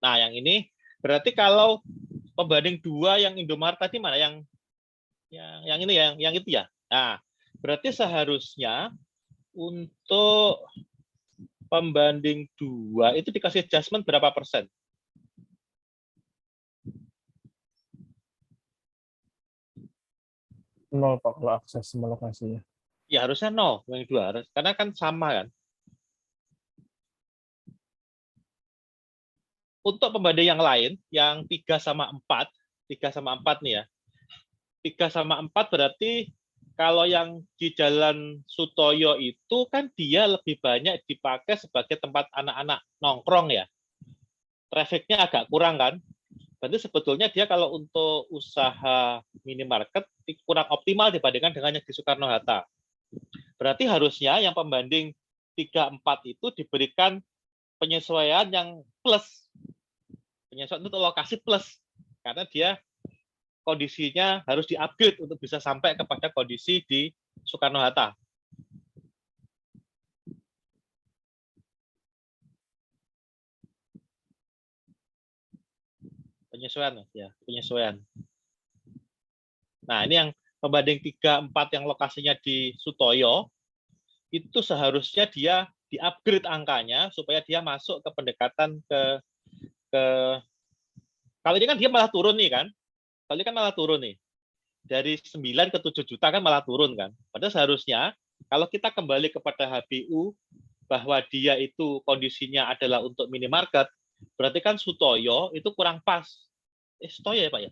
Nah, yang ini berarti kalau pembanding 2 yang Indomaret tadi mana yang ini yang itu ya. Nah, berarti seharusnya untuk pembanding 2 itu dikasih adjustment berapa persen?
Nol, Pak, kalau akses sama lokasinya.
Ya harusnya 0 yang 2 karena kan sama kan. Untuk pembanding yang lain yang 3 sama 4 nih ya. 3 sama 4 berarti kalau yang di Jalan Sutoyo itu kan dia lebih banyak dipakai sebagai tempat anak-anak nongkrong ya. Trafficnya agak kurang kan. Berarti sebetulnya dia kalau untuk usaha minimarket kurang optimal dibandingkan dengan yang di Soekarno-Hatta. Berarti harusnya yang pembanding 3-4 itu diberikan penyesuaian yang plus. Penyesuaian itu lokasi plus. Karena dia kondisinya harus di-upgrade untuk bisa sampai kepada kondisi di Soekarno-Hatta. Penyesuaian. Nah, ini yang pembanding 3-4 yang lokasinya di Sutoyo, itu seharusnya dia di-upgrade angkanya supaya dia masuk ke pendekatan ke kalau ini kan dia malah turun nih kan. Kalau ini kan malah turun nih. Dari 9 ke 7 juta kan malah turun kan. Padahal seharusnya kalau kita kembali kepada HBU bahwa dia itu kondisinya adalah untuk minimarket, berarti kan Sutoyo itu kurang pas. Sutoyo ya Pak ya?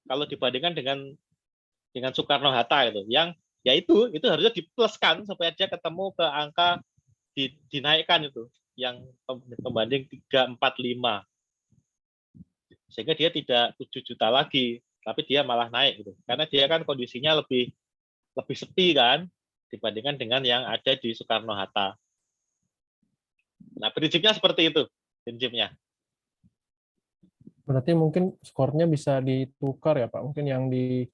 Kalau dibandingkan dengan Soekarno-Hatta itu, yang ya itu harusnya dipluskan supaya dia ketemu ke angka dinaikkan itu, yang pembanding 3, 4, 5. Sehingga dia tidak 7 juta lagi, tapi dia malah naik gitu. Karena dia kan kondisinya lebih lebih sepi kan dibandingkan dengan yang ada di Soekarno-Hatta. Nah, prinsipnya seperti itu, prinsipnya.
Berarti mungkin skornya bisa ditukar ya Pak. Mungkin yang di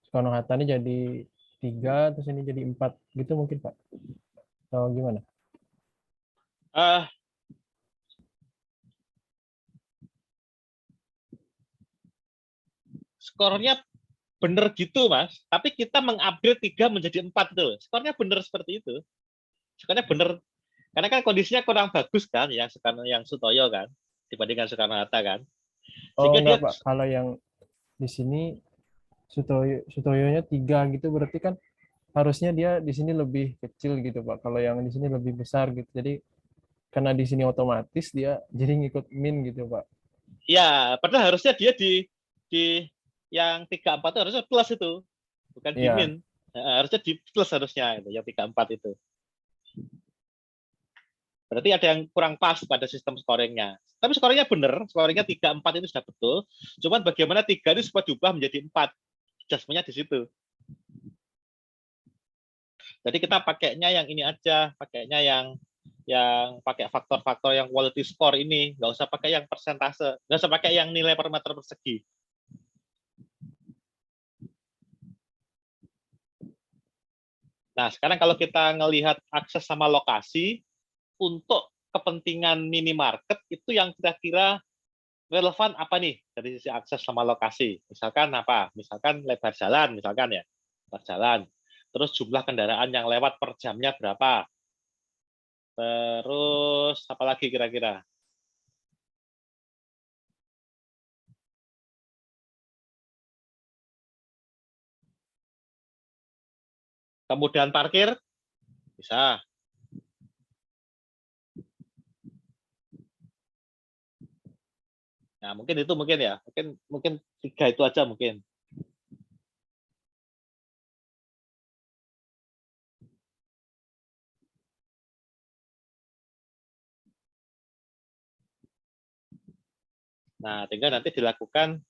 Soekarno-Hatta ini jadi 3, terus ini jadi 4 gitu mungkin Pak. Atau gimana?
Eh, skornya bener gitu, Mas. Tapi kita mengupgrade 3 menjadi 4 tuh. Skornya bener seperti itu. Skornya bener. Karena kan kondisinya kurang bagus kan, yang Sutoyo kan, dibandingkan Soekarno-Hatta kan.
Oh
Sehingga dia,
enggak Pak, kalau yang di sini Sutoyonya 3 gitu berarti kan harusnya dia di sini lebih kecil gitu Pak. Kalau yang di sini lebih besar gitu. Jadi karena di sini otomatis dia jadi ngikut min gitu Pak.
ya, padahal harusnya dia di yang 34 itu harusnya plus itu, bukan di
Iya.
min. Harusnya di plus harusnya itu, yang 34 itu. Berarti ada yang kurang pas pada sistem scoringnya. Tapi scoringnya benar, scoringnya 3-4 itu sudah betul. Cuman bagaimana 3 ini supaya diubah menjadi 4. Adjustment-nya di situ. Jadi kita pakainya yang ini aja, pakainya yang pakai faktor-faktor yang quality score ini, nggak usah pakai yang persentase, nggak usah pakai yang nilai per meter persegi. Nah, sekarang kalau kita ngelihat akses sama lokasi, untuk kepentingan minimarket itu yang kira-kira relevan apa nih dari sisi akses sama lokasi? Misalkan apa? Misalkan lebar jalan, misalkan ya, lebar jalan. Terus jumlah kendaraan yang lewat per jamnya berapa? Terus apa lagi kira-kira? Kemudian parkir bisa. Nah, mungkin itu mungkin ya. Mungkin 3 itu aja mungkin. Nah, tinggal nanti dilakukan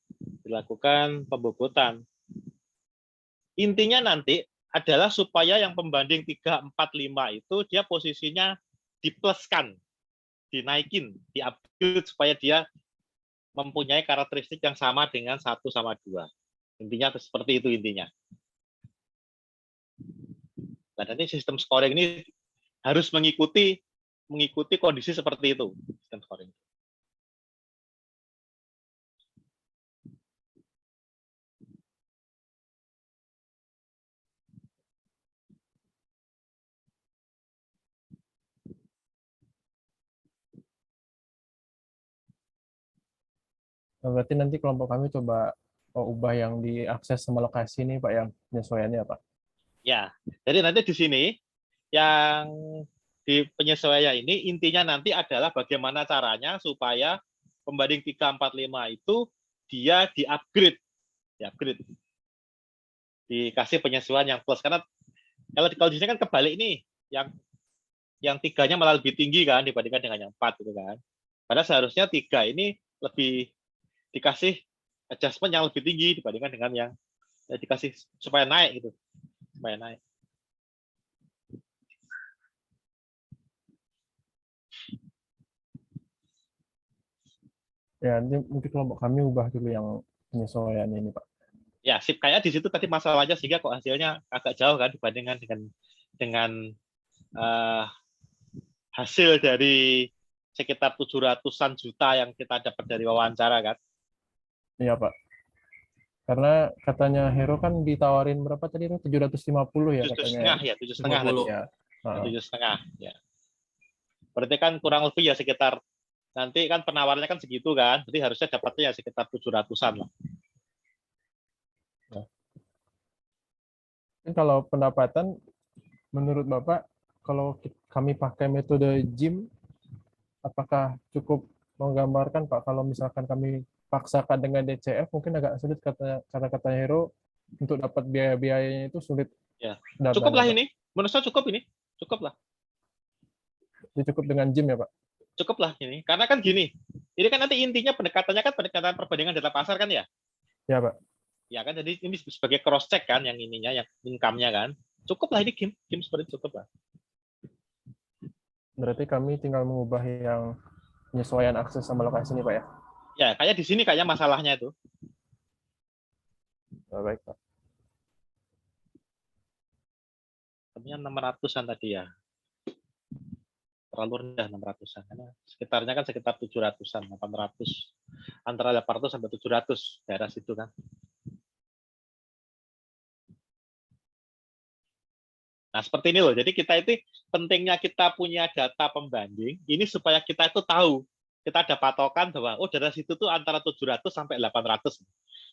pembobotan. Intinya nanti adalah supaya yang pembanding 3, 4, 5 itu dia posisinya dipluskan, dinaikin, di-upgrade supaya dia mempunyai karakteristik yang sama dengan 1 sama 2. Intinya seperti itu intinya. Nah, nanti sistem scoring ini harus mengikuti kondisi seperti itu, sistem scoring.
Nah, berarti nanti kelompok kami coba ubah yang diakses sama lokasi nih Pak, yang penyesuaiannya Pak.
Ya, jadi nanti di sini yang di penyesuaian ini intinya nanti adalah bagaimana caranya supaya pembanding 3, 4, 5 itu dia di-upgrade. Dikasih penyesuaian yang plus. Karena kalau di sini kan kebalik nih, yang 3-nya malah lebih tinggi kan dibandingkan dengan yang 4 gitu kan. Padahal seharusnya 3 ini lebih dikasih adjustment yang lebih tinggi dibandingkan dengan yang dikasih supaya naik gitu. Supaya naik.
Ya, nanti mungkin kelompok kami ubah dulu yang penyesuaian ini Pak.
Ya, sip, kayak di situ tadi masalahnya sehingga kok hasilnya agak jauh kan dibandingkan dengan hasil dari sekitar 700-an juta yang kita dapat dari wawancara kan.
Iya Pak. Karena katanya Hero kan ditawarin berapa tadi tuh? 750 ya katanya.
7,5 ya, 7,5 tadi.
50.
Ya. Heeh.
7,5 ya. Berarti kan kurang lebih ya sekitar, nanti kan penawarannya kan segitu kan, jadi harusnya dapatnya ya sekitar 700-an lah.
Kalau pendapatan menurut Bapak, kalau kami pakai metode JIM, apakah cukup menggambarkan Pak? Kalau misalkan kami paksakan dengan DCF, mungkin agak sulit karena kata Hero untuk dapat biaya-biayanya itu sulit.
Ya.
Datanya,
Cukup lah
Pak.
ini, menurut saya cukup ini, cukup lah.
Jadi cukup dengan JIM ya Pak?
Cukup lah ini, karena kan gini, ini kan nanti intinya pendekatannya kan pendekatan perbandingan data pasar kan ya.
Ya Pak.
Ya kan, jadi ini sebagai cross check kan, yang ininya, yang income-nya kan. Cukup lah ini game seperti itu, cukup lah.
Berarti kami tinggal mengubah yang penyesuaian akses sama lokasi ini, Pak ya?
Ya, kayak di sini kayaknya masalahnya itu.
Baik, Pak.
Sebenarnya 600-an tadi ya. Terlalu rendah 600-an. Karena sekitarnya kan sekitar 700-an, 800. Antara 800 sampai 700 daerah situ kan. Nah, seperti ini loh. Jadi kita itu pentingnya kita punya data pembanding ini supaya kita itu tahu. Kita ada patokan bahwa oh daerah situ tuh antara 700 sampai 800.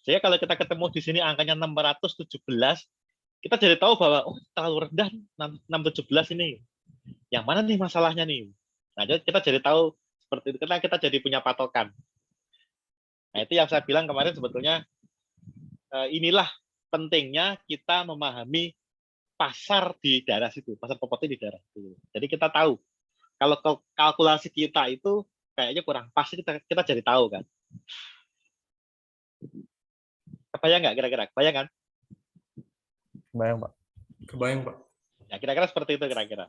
Jadi kalau kita ketemu di sini angkanya 617, kita jadi tahu bahwa oh terlalu rendah 617 ini. Yang mana nih masalahnya nih? Nah, jadi kita jadi tahu seperti itu karena kita jadi punya patokan. Nah, itu yang saya bilang kemarin sebetulnya inilah pentingnya kita memahami pasar di daerah situ, pasar properti di daerah itu. Jadi kita tahu kalau kalkulasi kita itu kayaknya kurang pas, kita jadi tahu kan. Kebayang nggak kira-kira? Kebayang kan?
Bayang, Pak.
Kebayang, Pak.
Ya kira-kira seperti itu kira-kira.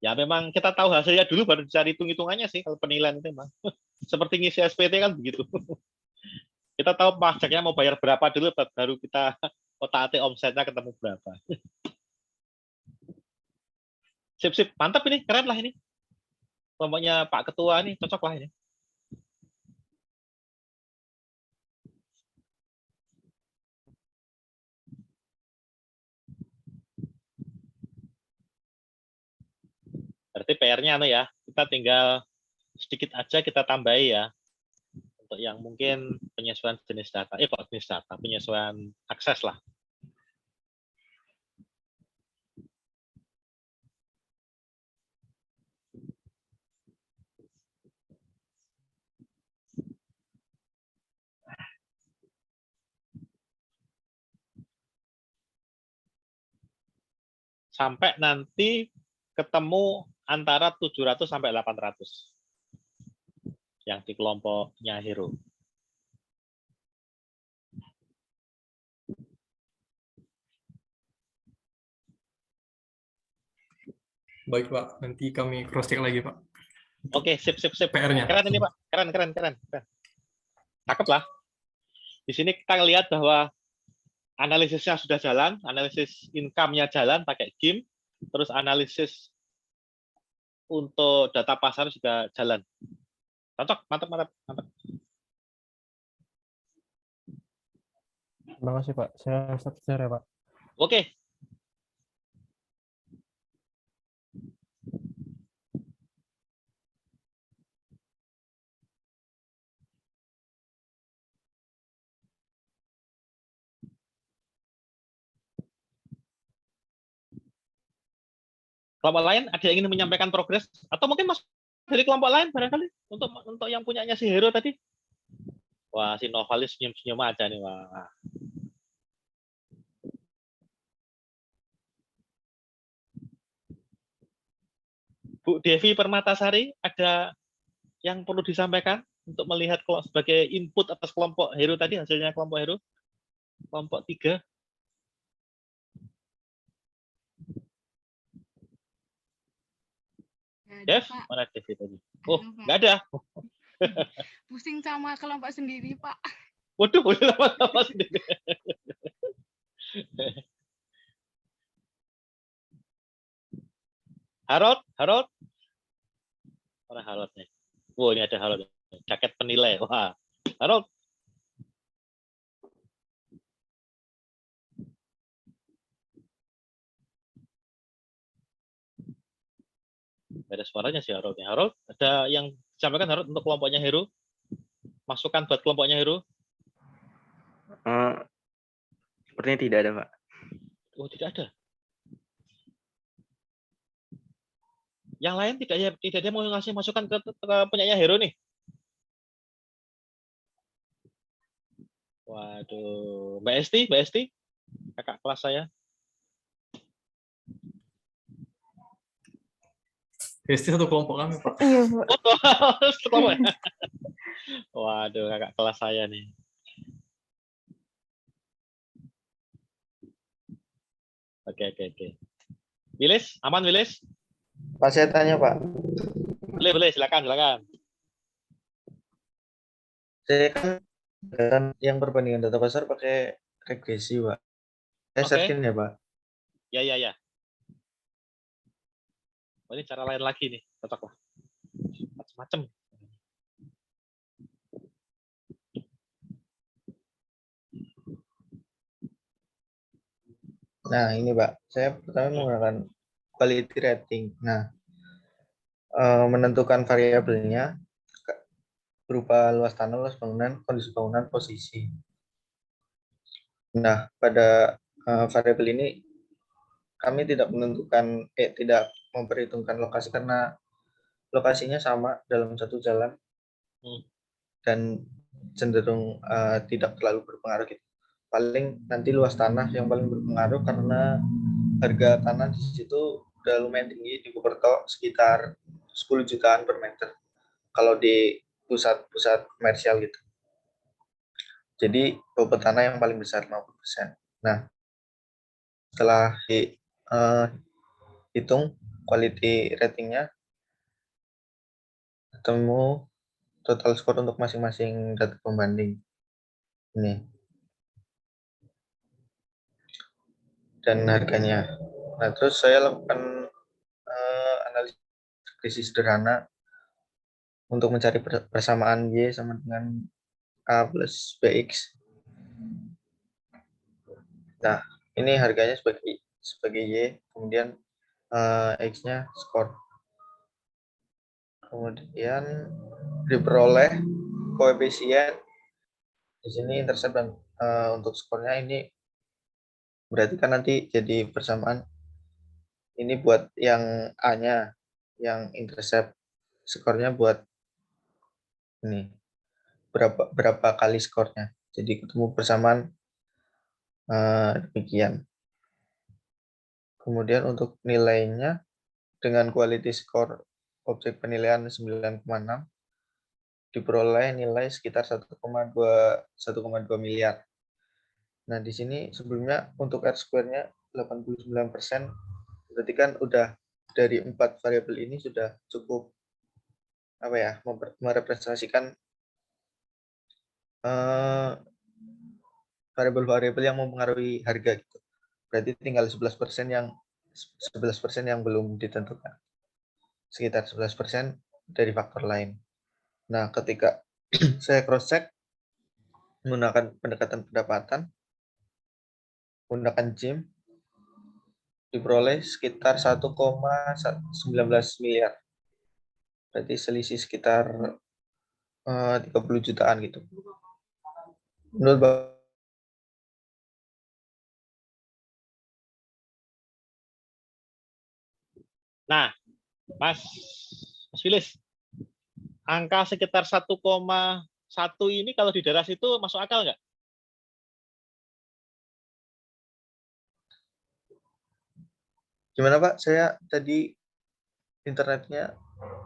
Ya memang kita tahu hasilnya dulu baru cari hitung-hitungannya sih kalau penilaian itu memang. Seperti ngisi SPT kan begitu. Kita tahu pajaknya mau bayar berapa dulu baru kita otak-atik omsetnya ketemu berapa. Sip, mantap ini, keren lah ini. Kelompoknya Pak Ketua ini cocok lah ini. Berarti PR-nya ya, kita tinggal sedikit aja kita tambahi ya. Untuk yang mungkin penyesuaian jenis data, penyesuaian akses lah. Sampai nanti ketemu antara 700 sampai 800 yang di kelompoknya Hero.
Baik, Pak. Nanti kami cross check lagi, Pak.
Oke, sip.
PR-nya.
Keren ini, Pak. Keren. Cakep lah. Di sini kita lihat bahwa analisisnya sudah jalan, analisis income-nya jalan pakai GIM, terus analisis untuk data pasar juga jalan. Cocok, mantap.
Terima kasih, Pak. Saya stop share ya, Pak.
Oke. Kelompok lain ada yang ingin menyampaikan progres atau mungkin Mas dari kelompok lain barangkali untuk yang punyanya si Hero tadi. Wah, si Novalis senyum-senyum aja nih, wah. Bu Devi Permatasari, ada yang perlu disampaikan untuk melihat sebagai input atas kelompok Hero tadi, hasilnya kelompok Hero, kelompok 3. Dev, mana Dev itu tadi? Oh, nggak ada.
Pusing sama kelompok sendiri, Pak.
Waduh, udah lama-lama sendiri. Harold. Mana Harold nih? Oh, ini ada Harold. Jaket penilai. Wah, Harold. Ada suaranya sih Harold. Harold, ada yang disampaikan Harold untuk kelompoknya Hero? Masukan buat kelompoknya Hero?
Sepertinya tidak ada, Pak.
Oh, tidak ada. Yang lain tidak ada mau ngasih masukan ke punyanya Hero nih? Waduh, Mbak Esti, kakak kelas saya.
Esti satu kelompok kami, Pak.
Iya, Pak.
Waduh, kakak kelas saya nih. Oke. Wilis, aman Wilis?
Pak, saya tanya Pak.
Boleh, silakan.
Saya kan yang perbandingan data besar pakai regresi Pak. Saya
Oke.
setkin ya Pak.
Ya. Oh, ini cara lain lagi nih, cocok lah. Macam-macam.
Nah ini Pak, saya pertama menggunakan quality rating. Nah, menentukan variabelnya berupa luas tanah, luas bangunan, kondisi bangunan, posisi. Nah, pada variabel ini kami tidak tidak memperhitungkan lokasi karena lokasinya sama dalam satu jalan dan cenderung tidak terlalu berpengaruh gitu. Paling nanti luas tanah yang paling berpengaruh karena harga tanah di situ udah lumayan tinggi di Purwokerto sekitar 10 jutaan per meter kalau di pusat-pusat komersial gitu. Jadi bobot tanah yang paling besar 50%. Nah, setelah hitung quality ratingnya, ketemu total skor untuk masing-masing data pembanding ini dan harganya. Nah, terus saya lakukan analisis sederhana untuk mencari persamaan Y sama dengan A plus BX. Nah, ini harganya sebagai Y, kemudian X-nya skor. Kemudian diperoleh koefisien. Di sini intercept dan untuk skornya ini berarti kan nanti jadi persamaan. Ini buat yang A-nya, yang intercept. Skornya buat ini berapa kali skornya. Jadi ketemu persamaan demikian. Kemudian untuk nilainya dengan quality score objek penilaian 9,6 diperoleh nilai sekitar 1,2 miliar. Nah, di sini sebelumnya untuk R-square-nya 89%, berarti kan udah dari 4 variabel ini sudah cukup merepresentasikan variabel-variabel yang mempengaruhi harga gitu. Berarti tinggal 11% yang belum ditentukan. Sekitar 11% dari faktor lain. Nah, ketika saya cross check menggunakan pendekatan pendapatan, menggunakan JIM, diperoleh sekitar 1,19 miliar. Berarti selisih sekitar 30 jutaan gitu. Menurut
Nah, Mas Wilis, angka sekitar 1,1 ini kalau di daerah situ masuk akal nggak?
Gimana Pak? Saya tadi internetnya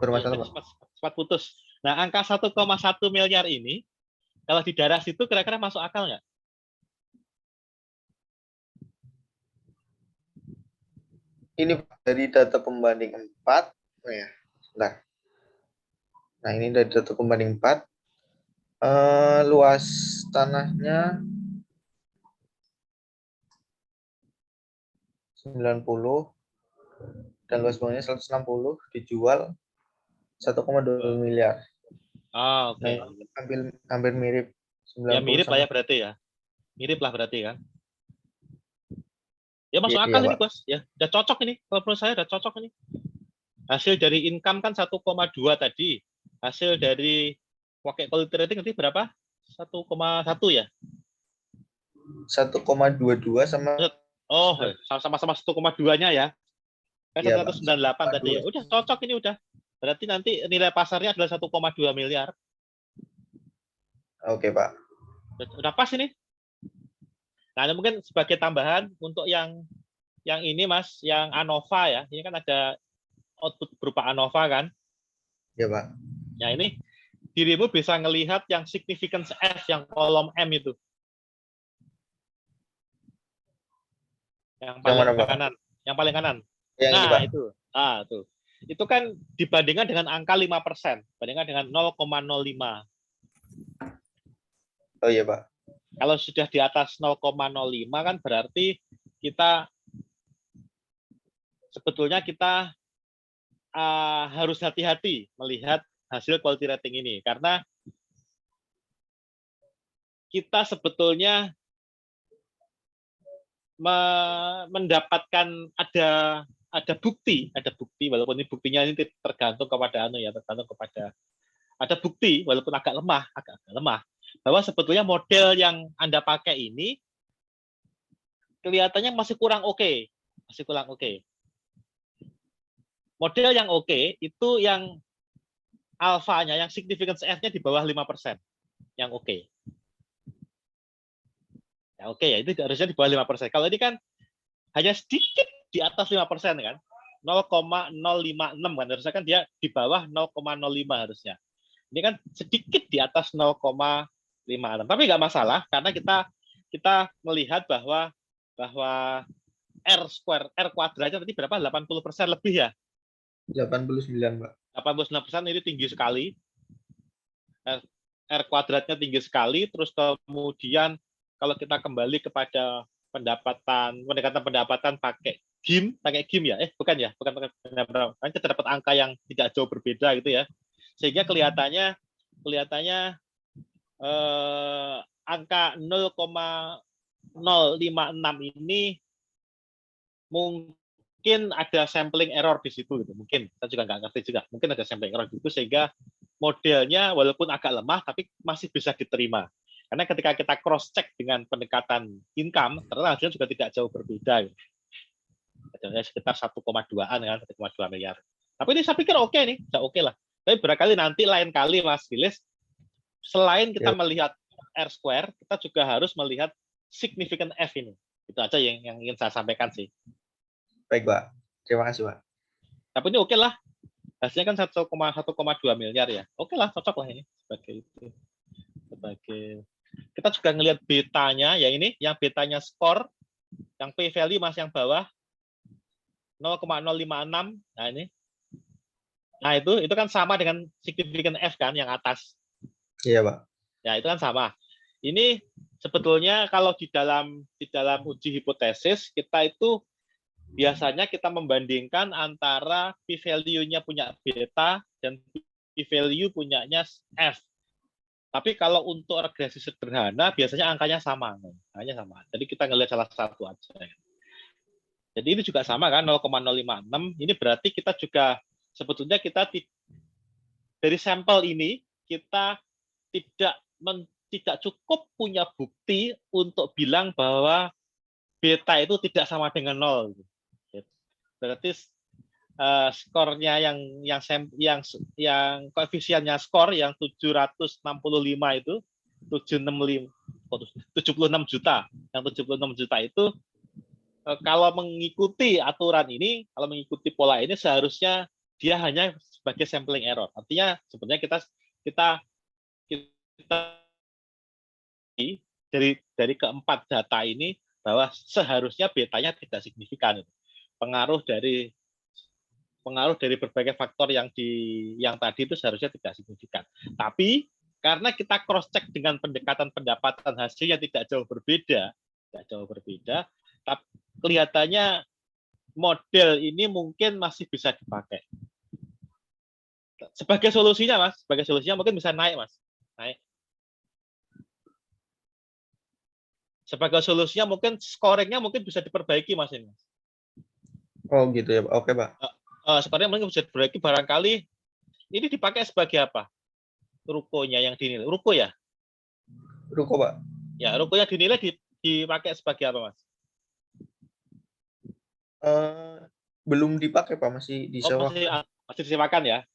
bermasalah Pak.
Sempat putus. Nah, angka 1,1 miliar ini kalau di daerah situ kira-kira masuk akal nggak?
Ini dari data pembanding 4. Oh ya, sebentar. Nah, ini dari data pembanding 4. Luas tanahnya 90 dan luas bangunnya 160, dijual 1,2 miliar.
Oh, oke.
Nah, hampir mirip.
Ya mirip lah ya berarti ya. Mirip lah berarti kan. Ya masuk akal ini, Bos. Ya, udah cocok ini. Kalau menurut saya udah cocok ini. Hasil dari income kan 1,2 tadi. Hasil dari pakai quality rating nanti berapa? 1,1 ya?
1,22 sama.
Oh, sama-sama 1,2-nya ya. Kan
Ya,
198 tadi ya. Udah cocok ini udah. Berarti nanti nilai pasarnya adalah 1,2 miliar.
Oke, Pak.
Udah pas ini. Nah, mungkin sebagai tambahan untuk yang ini Mas, yang ANOVA ya. Ini kan ada output berupa ANOVA kan?
Ya, Pak.
Ya ini dirimu bisa ngelihat yang significance S yang kolom M itu. Yang
Yang
paling
mana, Pak?
kanan. Yang paling kanan.
Yang ini,
Nah,
Pak.
itu. Tuh. Itu kan dibandingkan dengan angka 5%, bandingkan dengan 0,05.
Oh iya, Pak.
Kalau sudah di atas 0,05 kan berarti kita sebetulnya kita harus hati-hati melihat hasil quality rating ini, karena kita sebetulnya mendapatkan ada bukti walaupun ini buktinya ini tergantung kepada ada bukti walaupun agak lemah bahwa sebetulnya model yang Anda pakai ini kelihatannya masih kurang oke. Model yang oke itu yang alfanya, yang significance F-nya di bawah 5%. Yang oke. Ya oke ya, itu harusnya di bawah 5%. Kalau ini kan hanya sedikit di atas 5% kan. 0,056 kan, harusnya kan dia di bawah 0,05 harusnya. Ini kan sedikit di atas 0,56. Tapi nggak masalah karena kita melihat bahwa R kuadratnya tadi berapa? 80% lebih ya?
89, Pak.
89% ini tinggi sekali. R kuadratnya tinggi sekali, terus kemudian kalau kita kembali kepada pendekatan pendapatan pakai GIM ya, bukan pendapatan, kan kita dapat angka yang tidak jauh berbeda gitu ya, sehingga kelihatannya angka 0,056 ini mungkin ada sampling error di situ gitu, mungkin saya juga nggak ngerti juga, mungkin ada sampling error di situ sehingga modelnya walaupun agak lemah tapi masih bisa diterima. Karena ketika kita cross check dengan pendekatan income, ternyata hasilnya juga tidak jauh berbeda. Gitu. Sekitar 1,2-an kan, 1,2 miliar. Tapi ini saya pikir oke nih, sudah oke lah. Tapi barangkali nanti lain kali Mas Gilis, selain kita melihat R square, kita juga harus melihat significant F ini. Itu aja yang ingin saya sampaikan sih.
Baik, Pak. Terima kasih, Pak.
Tapi ini oke lah. Hasilnya kan 1,2 miliar ya. Oke lah, cocok lah ini sebagai itu. Kita juga ngelihat betanya, ya ini, yang betanya skor, yang P value Mas yang bawah 0,056. Nah ini. Nah itu kan sama dengan significant F kan yang atas.
Iya, Pak.
Ya itu kan sama. Ini sebetulnya kalau di dalam uji hipotesis kita itu biasanya kita membandingkan antara P value-nya punya beta dan P value punyanya F. Tapi kalau untuk regresi sederhana biasanya angkanya sama. Jadi kita ngelihat salah satu aja. Jadi ini juga sama kan 0,056. Ini berarti kita juga sebetulnya kita dari sampel ini kita tidak cukup punya bukti untuk bilang bahwa beta itu tidak sama dengan 0. Berarti skornya yang koefisiennya skor yang 765 itu 76 juta. Yang 76 juta itu kalau mengikuti aturan ini, kalau mengikuti pola ini seharusnya dia hanya sebagai sampling error. Artinya sebenarnya kita dari keempat data ini bahwa seharusnya betanya tidak signifikan. Pengaruh dari berbagai faktor yang tadi itu seharusnya tidak signifikan. Tapi karena kita cross check dengan pendekatan pendapatan hasilnya tidak jauh berbeda, tapi kelihatannya model ini mungkin masih bisa dipakai. Sebagai solusinya Mas, mungkin bisa naik Mas. Sebagai solusinya mungkin scoringnya mungkin bisa diperbaiki Mas ini.
Oh gitu ya Pak. Oke Pak.
Skornya mungkin bisa diperbaiki, barangkali ini dipakai sebagai apa? Rukonya yang dinilai. Ruko ya?
Ruko Pak.
Ya, rukonya dinilai dipakai sebagai apa Mas?
Belum dipakai Pak, masih disewakan.
Masih disewakan ya?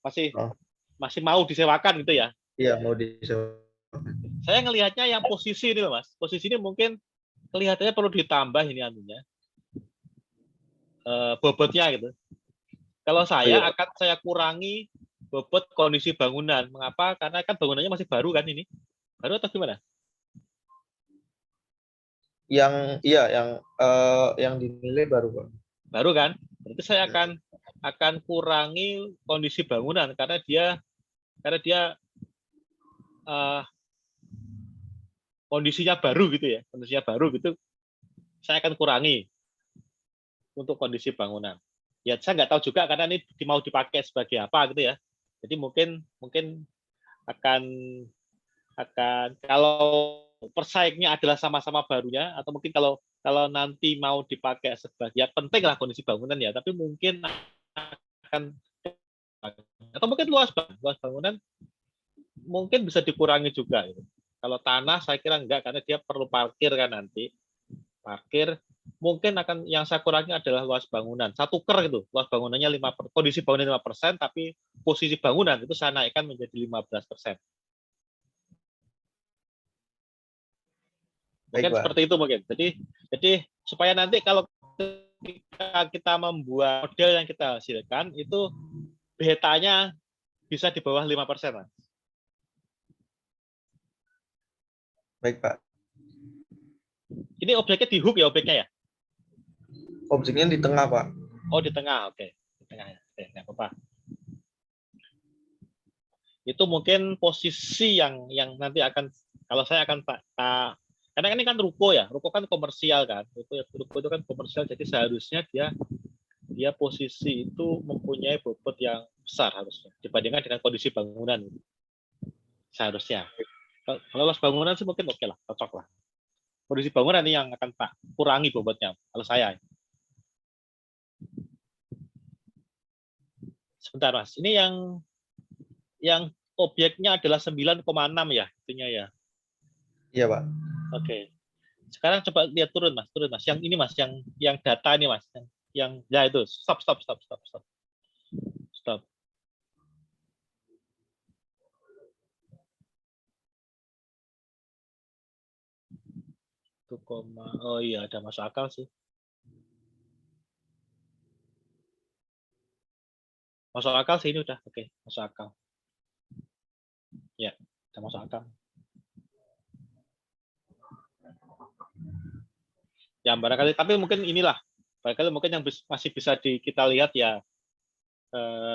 Masih mau disewakan gitu ya?
Iya, mau disewakan.
Saya ngelihatnya yang posisi ini loh Mas. Posisi ini mungkin kelihatannya perlu ditambah ini anunya. Bobotnya gitu. Kalau saya akan saya kurangi bobot kondisi bangunan. Mengapa? Karena kan bangunannya masih baru kan ini. Baru atau gimana?
yang dinilai baru, Pak.
Baru kan? Berarti saya akan kurangi kondisi bangunan karena dia kondisinya baru gitu ya. Kondisinya baru gitu saya akan kurangi untuk kondisi bangunan. Ya saya nggak tahu juga karena ini mau dipakai sebagai apa gitu ya. Jadi mungkin akan kalau persaingnya adalah sama-sama barunya, atau mungkin kalau nanti mau dipakai sebagai, ya penting lah kondisi bangunan ya, tapi mungkin akan, atau mungkin luas bangunan mungkin bisa dikurangi juga gitu. Kalau tanah saya kira enggak karena dia perlu parkir kan nanti. Parkir mungkin akan yang saya kurangi adalah luas bangunan. Satu ker gitu, luas bangunannya 5%, kondisi bangunan 5%, tapi posisi bangunan itu saya naikkan menjadi 15%. Mungkin
Baik, Pak.
seperti itu mungkin. Jadi supaya nanti kalau kita membuat model yang kita hasilkan itu betanya bisa di bawah 5%, Mas.
Baik, Pak.
Ini objeknya di hook ya, objeknya ya?
Objeknya di tengah, Pak.
Oh, di tengah. Oke. Di tengah ya. Oke, nggak apa-apa. Itu mungkin posisi yang nanti akan, kalau saya akan karena ini kan ruko ya, ruko kan komersial kan, ruko itu kan komersial, jadi seharusnya dia posisi itu mempunyai bobot yang besar harusnya dibandingkan dengan kondisi bangunan seharusnya. Kalau luas bangunan sih mungkin oke lah, cocok lah. Kondisi bangunan ini yang akan Pak kurangi bobotnya kalau saya. Sebentar Mas, ini yang objeknya adalah 9,6 ya, intinya ya.
Iya, Pak.
Oke. Sekarang coba lihat turun Mas. Yang ini Mas, yang data ini Mas, yang ya itu. Stop. 1, oh iya ada masuk akal sih. Masuk akal sih ini udah. Oke, masuk akal. Ya, udah masuk akal. Ya barangkali, tapi mungkin inilah. Barangkali mungkin yang masih bisa kita lihat ya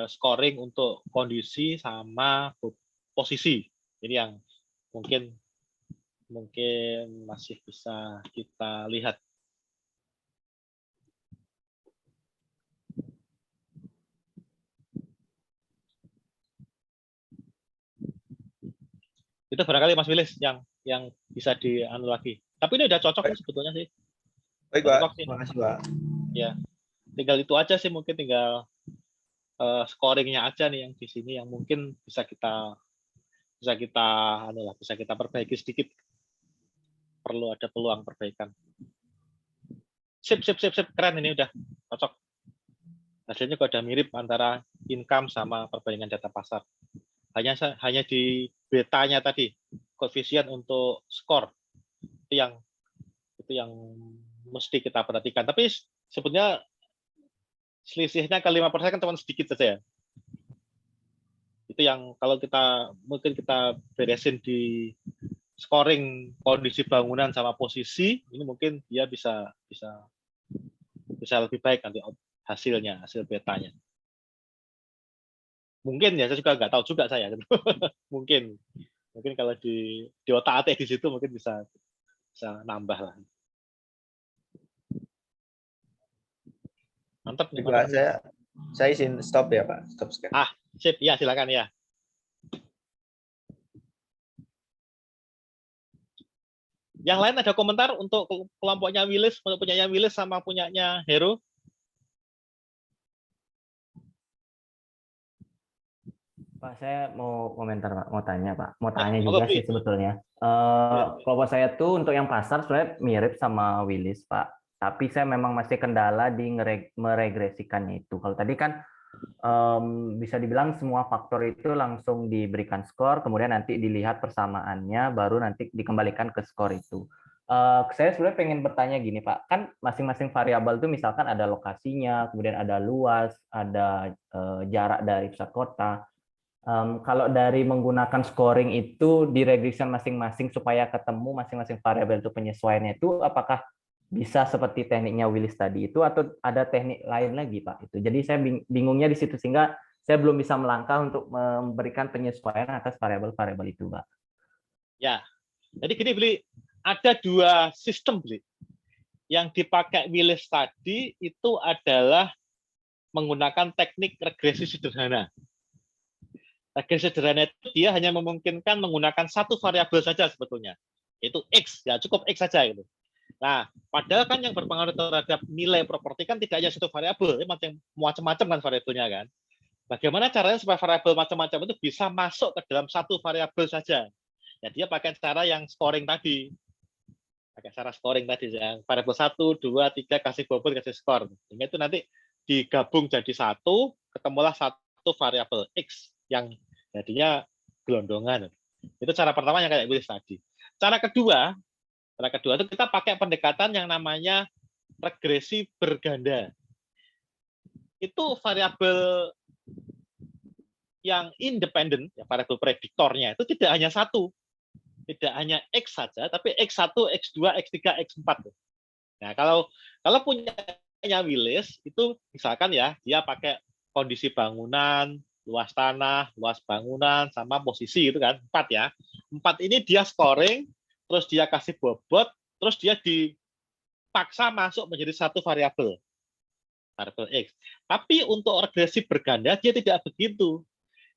scoring untuk kondisi sama posisi. Jadi yang mungkin masih bisa kita lihat. Itu barangkali Mas Wilis yang bisa dianu lagi. Tapi ini udah cocok sebetulnya sih.
Baik, Pak. Terima kasih, Pak.
Ya, tinggal itu aja sih, mungkin tinggal scoringnya aja nih yang di sini yang mungkin bisa kita perbaiki sedikit. Perlu ada peluang perbaikan. Sip, keren ini udah cocok. Hasilnya kok udah mirip antara income sama perbandingan data pasar. Hanya di betanya tadi, koefisien untuk skor itu yang mesti kita perhatikan. Tapi sebetulnya selisihnya ke 5% kan cuma sedikit saja ya. Itu yang kalau mungkin kita beresin di scoring kondisi bangunan sama posisi, ini mungkin dia bisa lebih baik nanti hasil betanya. Mungkin ya, saya juga nggak tahu juga saya. mungkin kalau di otak-atik di situ mungkin bisa nambah lah. Mantap nih.
Pak, saya izin stop ya, Pak. Stop sekarang.
Sip, ya silakan ya. Yang lain ada komentar untuk kelompoknya Wilis, untuk punyanya Wilis sama punyanya Heru?
Pak, saya mau komentar, Pak. Mau tanya, Pak. Mau tanya juga sih sebetulnya. Kelompok saya tuh untuk yang pasar sebenarnya mirip sama Wilis, Pak. Tapi saya memang masih kendala di meregresikannya itu. Kalau tadi kan bisa dibilang semua faktor itu langsung diberikan skor, kemudian nanti dilihat persamaannya, baru nanti dikembalikan ke skor itu. Saya sebenarnya pengen bertanya gini, Pak. Kan masing-masing variabel itu misalkan ada lokasinya, kemudian ada luas, ada jarak dari pusat kota, Kalau dari menggunakan scoring itu di regression masing-masing supaya ketemu masing-masing variabel itu penyesuaiannya itu, apakah bisa seperti tekniknya Willis tadi itu atau ada teknik lain lagi Pak? Itu. Jadi saya bingungnya di situ sehingga saya belum bisa melangkah untuk memberikan penyesuaian atas variabel-variabel itu Pak.
Ya, jadi gini Bli, ada dua sistem Bli. Yang dipakai Willis tadi itu adalah menggunakan teknik regresi sederhana. Regresi sederhana itu dia hanya memungkinkan menggunakan satu variabel saja sebetulnya, yaitu X, ya cukup X saja gitu. Nah, padahal kan yang berpengaruh terhadap nilai properti kan tidak hanya satu variabel, macam-macam kan variabelnya kan. Bagaimana caranya supaya variabel macam-macam itu bisa masuk ke dalam satu variabel saja? Ya dia pakai cara yang scoring tadi. Pakai cara scoring tadi, yang variabel 1, 2, 3, kasih bobot, kasih skor. Sehingga itu nanti digabung jadi satu, ketemulah satu variabel X yang jadinya gelondongan. Itu cara pertama yang kayak Willis tadi. Cara kedua itu kita pakai pendekatan yang namanya regresi berganda. Itu variabel yang independen, ya, variabel prediktornya itu tidak hanya satu, tidak hanya X saja, tapi X1, X2, X3, X4. Nah, kalau punyanya Willis itu misalkan ya dia pakai kondisi bangunan, luas tanah, luas bangunan, sama posisi itu kan 4 ya. 4 ini dia scoring, terus dia kasih bobot, terus dia dipaksa masuk menjadi satu variabel X. Tapi untuk regresi berganda dia tidak begitu.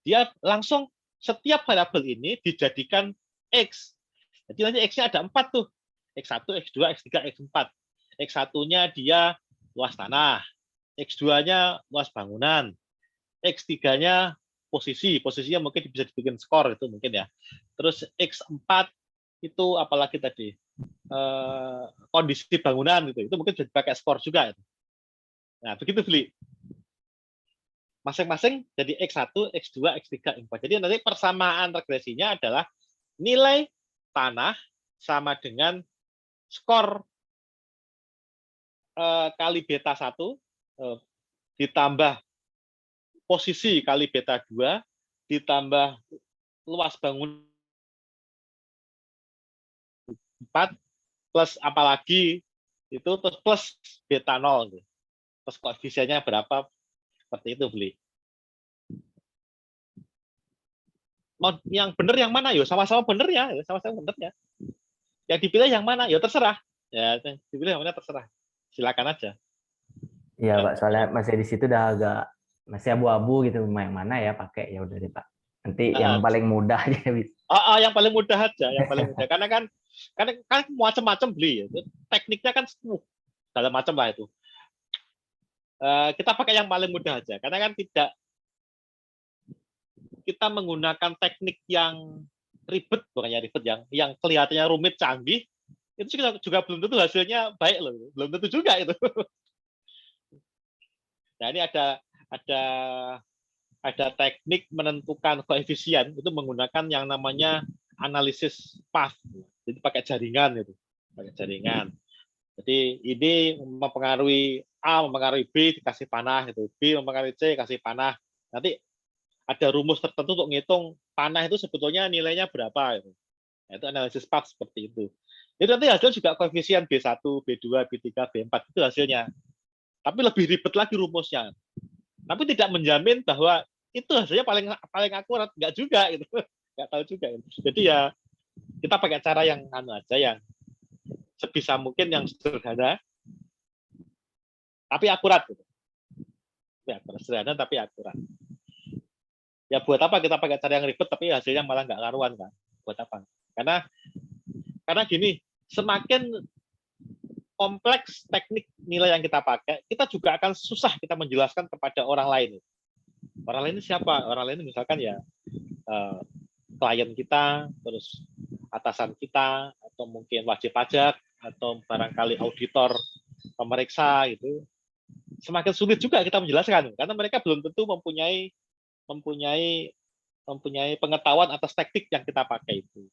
Dia langsung setiap variabel ini dijadikan X. Jadi nanti X-nya ada 4 tuh. X1, X2, X3, X4. X1-nya dia luas tanah. X2-nya luas bangunan. X3-nya posisinya mungkin bisa dibikin skor itu mungkin ya. Terus X4 itu apalagi tadi kondisi bangunan gitu. Itu mungkin bisa dipakai skor juga. Nah, begitu Bli. Masing-masing jadi X1, X2, X3, X4. Jadi nanti persamaan regresinya adalah nilai tanah sama dengan skor kali beta 1 ditambah posisi kali beta 2 ditambah luas bangunan 4 plus apalagi itu plus beta 0. Terus koefisiennya berapa, seperti itu Bli. Yang benar yang mana? Yo sama-sama benar ya, sama-sama benar ya. Yang dipilih yang mana? Ya terserah. Ya, yang dipilih yang mana terserah. Silakan aja.
Iya Pak, soalnya masih di situ udah agak masih abu-abu gitu, yang mana ya pakai, ya udah deh Pak. Nanti yang paling mudah aja bisa.
Yang paling mudah aja, yang paling mudah. Karena kan macam-macam Bli. Tekniknya kan dalam macam lah itu. Kita pakai yang paling mudah aja. Karena kan tidak kita menggunakan teknik yang ribet, bukannya ribet, yang kelihatannya rumit, canggih, itu juga belum tentu hasilnya baik loh, belum tentu juga itu. Nah ini ada teknik menentukan koefisien itu menggunakan yang namanya analisis path, jadi pakai jaringan itu, pakai jaringan. Jadi ini mempengaruhi A, mempengaruhi B dikasih panah itu, B mempengaruhi C kasih panah. Nanti ada rumus tertentu untuk ngitung panah itu sebetulnya nilainya berapa itu. Nah, itu analisis path seperti itu. Jadi nanti hasil juga koefisien B1, B2, B3, B4 itu hasilnya. Tapi lebih ribet lagi rumusnya. Tapi tidak menjamin bahwa itu hasilnya paling akurat, enggak juga gitu. Enggak tahu juga. Jadi ya kita pakai cara yang aja yang sebisa mungkin yang sederhana tapi akurat gitu. Ya, sederhana tapi akurat. Ya buat apa kita pakai cara yang ribet tapi hasilnya malah nggak karuan kan? Buat apa? Karena gini, semakin kompleks teknik nilai yang kita pakai, kita juga akan susah kita menjelaskan kepada orang lain. Orang lain ini siapa? Orang lain misalkan ya klien kita, terus atasan kita, atau mungkin wajib pajak, atau barangkali auditor pemeriksa gitu. Semakin sulit juga kita menjelaskan karena mereka belum tentu mempunyai pengetahuan atas teknik yang kita pakai itu.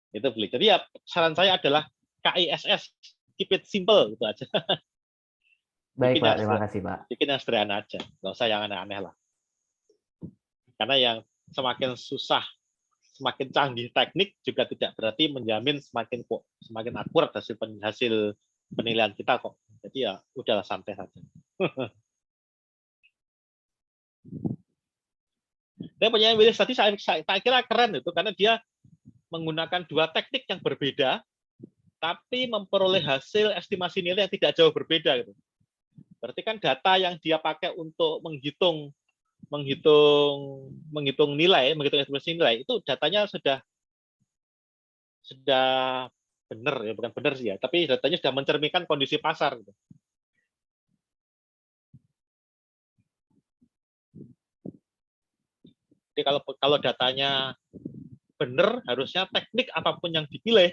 Itu Bli. Jadi ya saran saya adalah KISS, keep it simple gitu aja.
Baik Pak, terima kasih Pak.
Bikin yang sederhana aja, nggak usah yang aneh-aneh lah. Karena yang semakin susah, semakin canggih teknik juga tidak berarti menjamin semakin akurat hasil penilaian kita kok. Jadi ya udahlah santai saja. Dia punya Willis tadi saya kira keren itu karena dia menggunakan dua teknik yang berbeda tapi memperoleh hasil estimasi nilai yang tidak jauh berbeda gitu. Berarti kan data yang dia pakai untuk menghitung nilai, menghitung estimasi nilai itu datanya sudah benar ya, bukan benar sih ya, tapi datanya sudah mencerminkan kondisi pasar gitu. Jadi kalau datanya benar, harusnya teknik apapun yang dipilih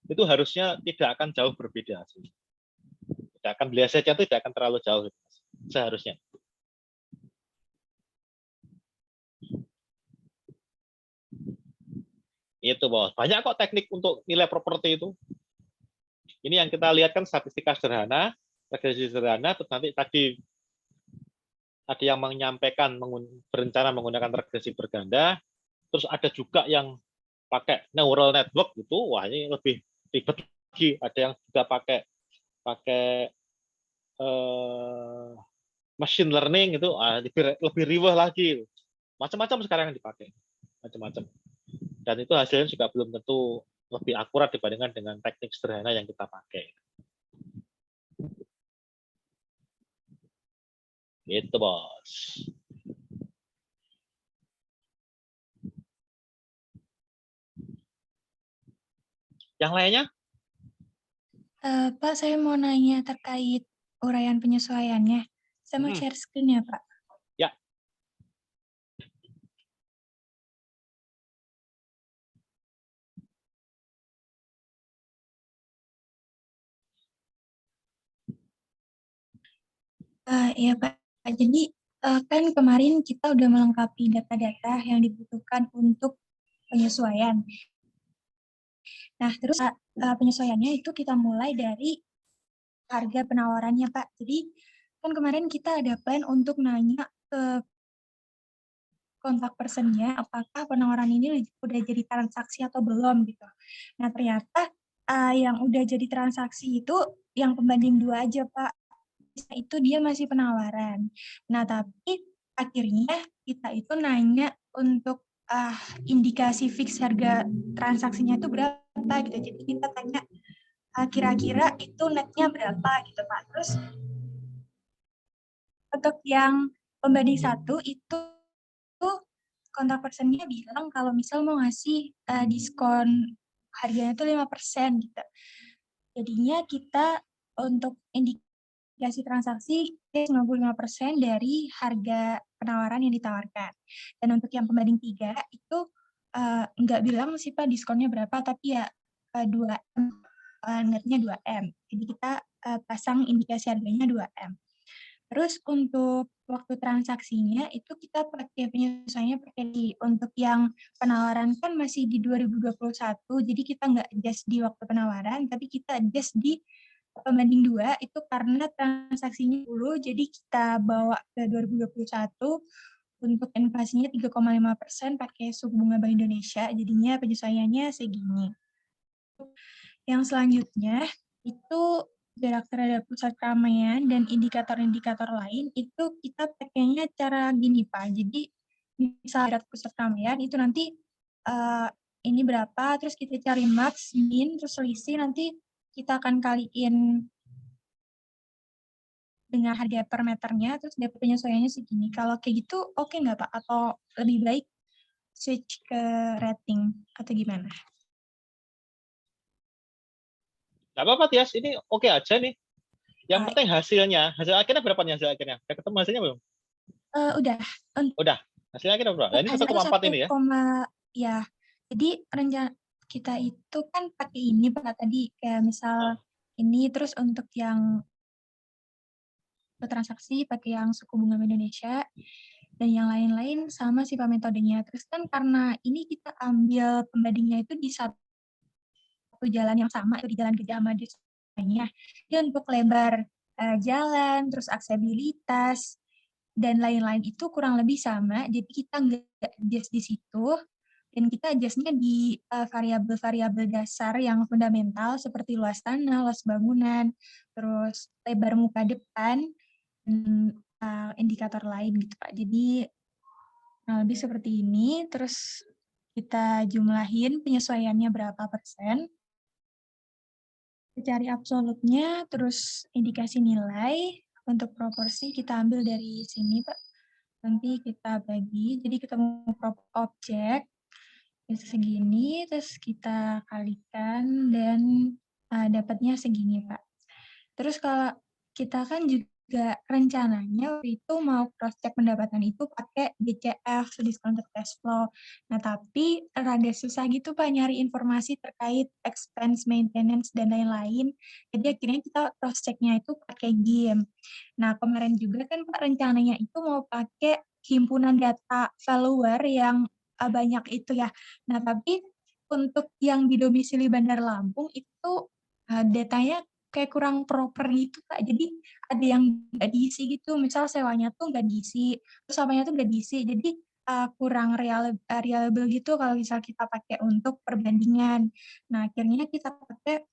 itu harusnya tidak akan jauh berbeda sih. Tidak akan biasanya itu tidak akan terlalu jauh gitu, seharusnya. Itu bos, banyak kok teknik untuk nilai properti itu. Ini yang kita lihat kan statistika sederhana, regresi sederhana, terus nanti tadi ada yang menyampaikan berencana menggunakan regresi berganda, terus ada juga yang pakai neural network gitu, wah ini lebih ribet lagi. Ada yang juga pakai machine learning itu, lebih riweh lagi. Macam-macam sekarang yang dipakai, macam-macam. Dan itu hasilnya juga belum tentu lebih akurat dibandingkan dengan teknik sederhana yang kita pakai. Gitu, bos. Yang lainnya?
Pak, saya mau nanya terkait uraian penyesuaiannya. Saya mau share screen ya, Pak.
Ya.
Iya, Pak. Jadi, kan kemarin kita udah melengkapi data-data yang dibutuhkan untuk penyesuaian. Nah, terus penyesuaiannya itu kita mulai dari harga penawarannya, Pak. Jadi, kan kemarin kita ada plan untuk nanya ke kontak personnya, apakah penawaran ini udah jadi transaksi atau belum gitu. Nah, ternyata yang udah jadi transaksi itu yang pembanding 2 aja, Pak. Itu dia masih penawaran. Nah, tapi akhirnya kita itu nanya untuk indikasi fix harga transaksinya itu berapa gitu. Jadi kita tanya kira-kira itu netnya berapa gitu, Pak. Terus untuk yang pembanding 1 itu kontak personnya bilang kalau misal mau ngasih diskon harganya itu 5% gitu. Jadinya kita untuk indikasi transaksi 95% dari harga penawaran yang ditawarkan. Dan untuk yang pembanding 3 itu nggak bilang sih Pak diskonnya berapa, tapi ya 2M, netnya 2M. Jadi kita pasang indikasi harganya 2M. Terus untuk waktu transaksinya itu kita pakai penyesuaiannya pakai untuk yang penawaran kan masih di 2021, jadi kita nggak adjust di waktu penawaran, tapi kita adjust di pembanding 2 itu karena transaksinya 10, jadi kita bawa ke 2021 untuk inflasinya 3,5% pakai suku bunga Bank Indonesia, jadinya penyesuaiannya segini. Yang selanjutnya itu jarak terhadap pusat keramaian dan indikator-indikator lain itu kita pakainya cara gini Pak. Jadi misal jarak pusat keramaian itu nanti ini berapa, terus kita cari max, min, terus selisih, nanti kita akan kaliin dengan harga per meternya, terus dapat penyesuaiannya segini. Kalau kayak gitu oke nggak Pak? Atau lebih baik switch ke rating atau gimana?
Nggak apa-apa, Tias. Ini oke aja nih. Yang penting hasilnya. Hasil akhirnya berapa nih hasil akhirnya? Udah ketemu hasilnya belum?
Udah.
Udah. Hasilnya akhirnya berapa? Nah, ini 1,4 ini ya?
Ya. Jadi rencana kita itu kan pakai ini Pak tadi. Kayak misal ini, terus untuk yang transaksi pakai yang suku bunga Indonesia. Dan yang lain-lain sama sih Pak metodenya. Terus kan karena ini kita ambil pembandingnya itu di satu jalan yang sama, itu di Jalan Gajah Mada semuanya. Jadi untuk lebar jalan, terus aksesibilitas, dan lain-lain itu kurang lebih sama. Jadi kita nggak adjust di situ, dan kita adjustnya di variabel-variabel dasar yang fundamental seperti luas tanah, luas bangunan, terus lebar muka depan, dan indikator lain gitu Pak. Jadi kurang lebih seperti ini. Terus kita jumlahin penyesuaiannya berapa persen. Cari absolutnya, terus indikasi nilai. Untuk proporsi kita ambil dari sini, Pak. Nanti kita bagi, jadi ketemu objek, segini, terus kita kalikan, dan dapatnya segini, Pak. Terus kalau kita kan juga rencananya itu mau cross check pendapatan itu pakai DCF, discounted cash flow. Nah, tapi rada susah gitu Pak nyari informasi terkait expense, maintenance, dan lain-lain. Jadi akhirnya kita cross check-nya itu pakai GIM. Nah, kemarin juga kan Pak rencananya itu mau pakai himpunan data follower yang banyak itu ya. Nah, tapi untuk yang di domisili Bandar Lampung itu datanya kayak kurang proper gitu Kak. Jadi ada yang nggak diisi gitu. Misal sewanya tuh nggak diisi, terus apanya tuh nggak diisi. Jadi kurang reliable gitu kalau misal kita pakai untuk perbandingan. Nah, akhirnya kita pakai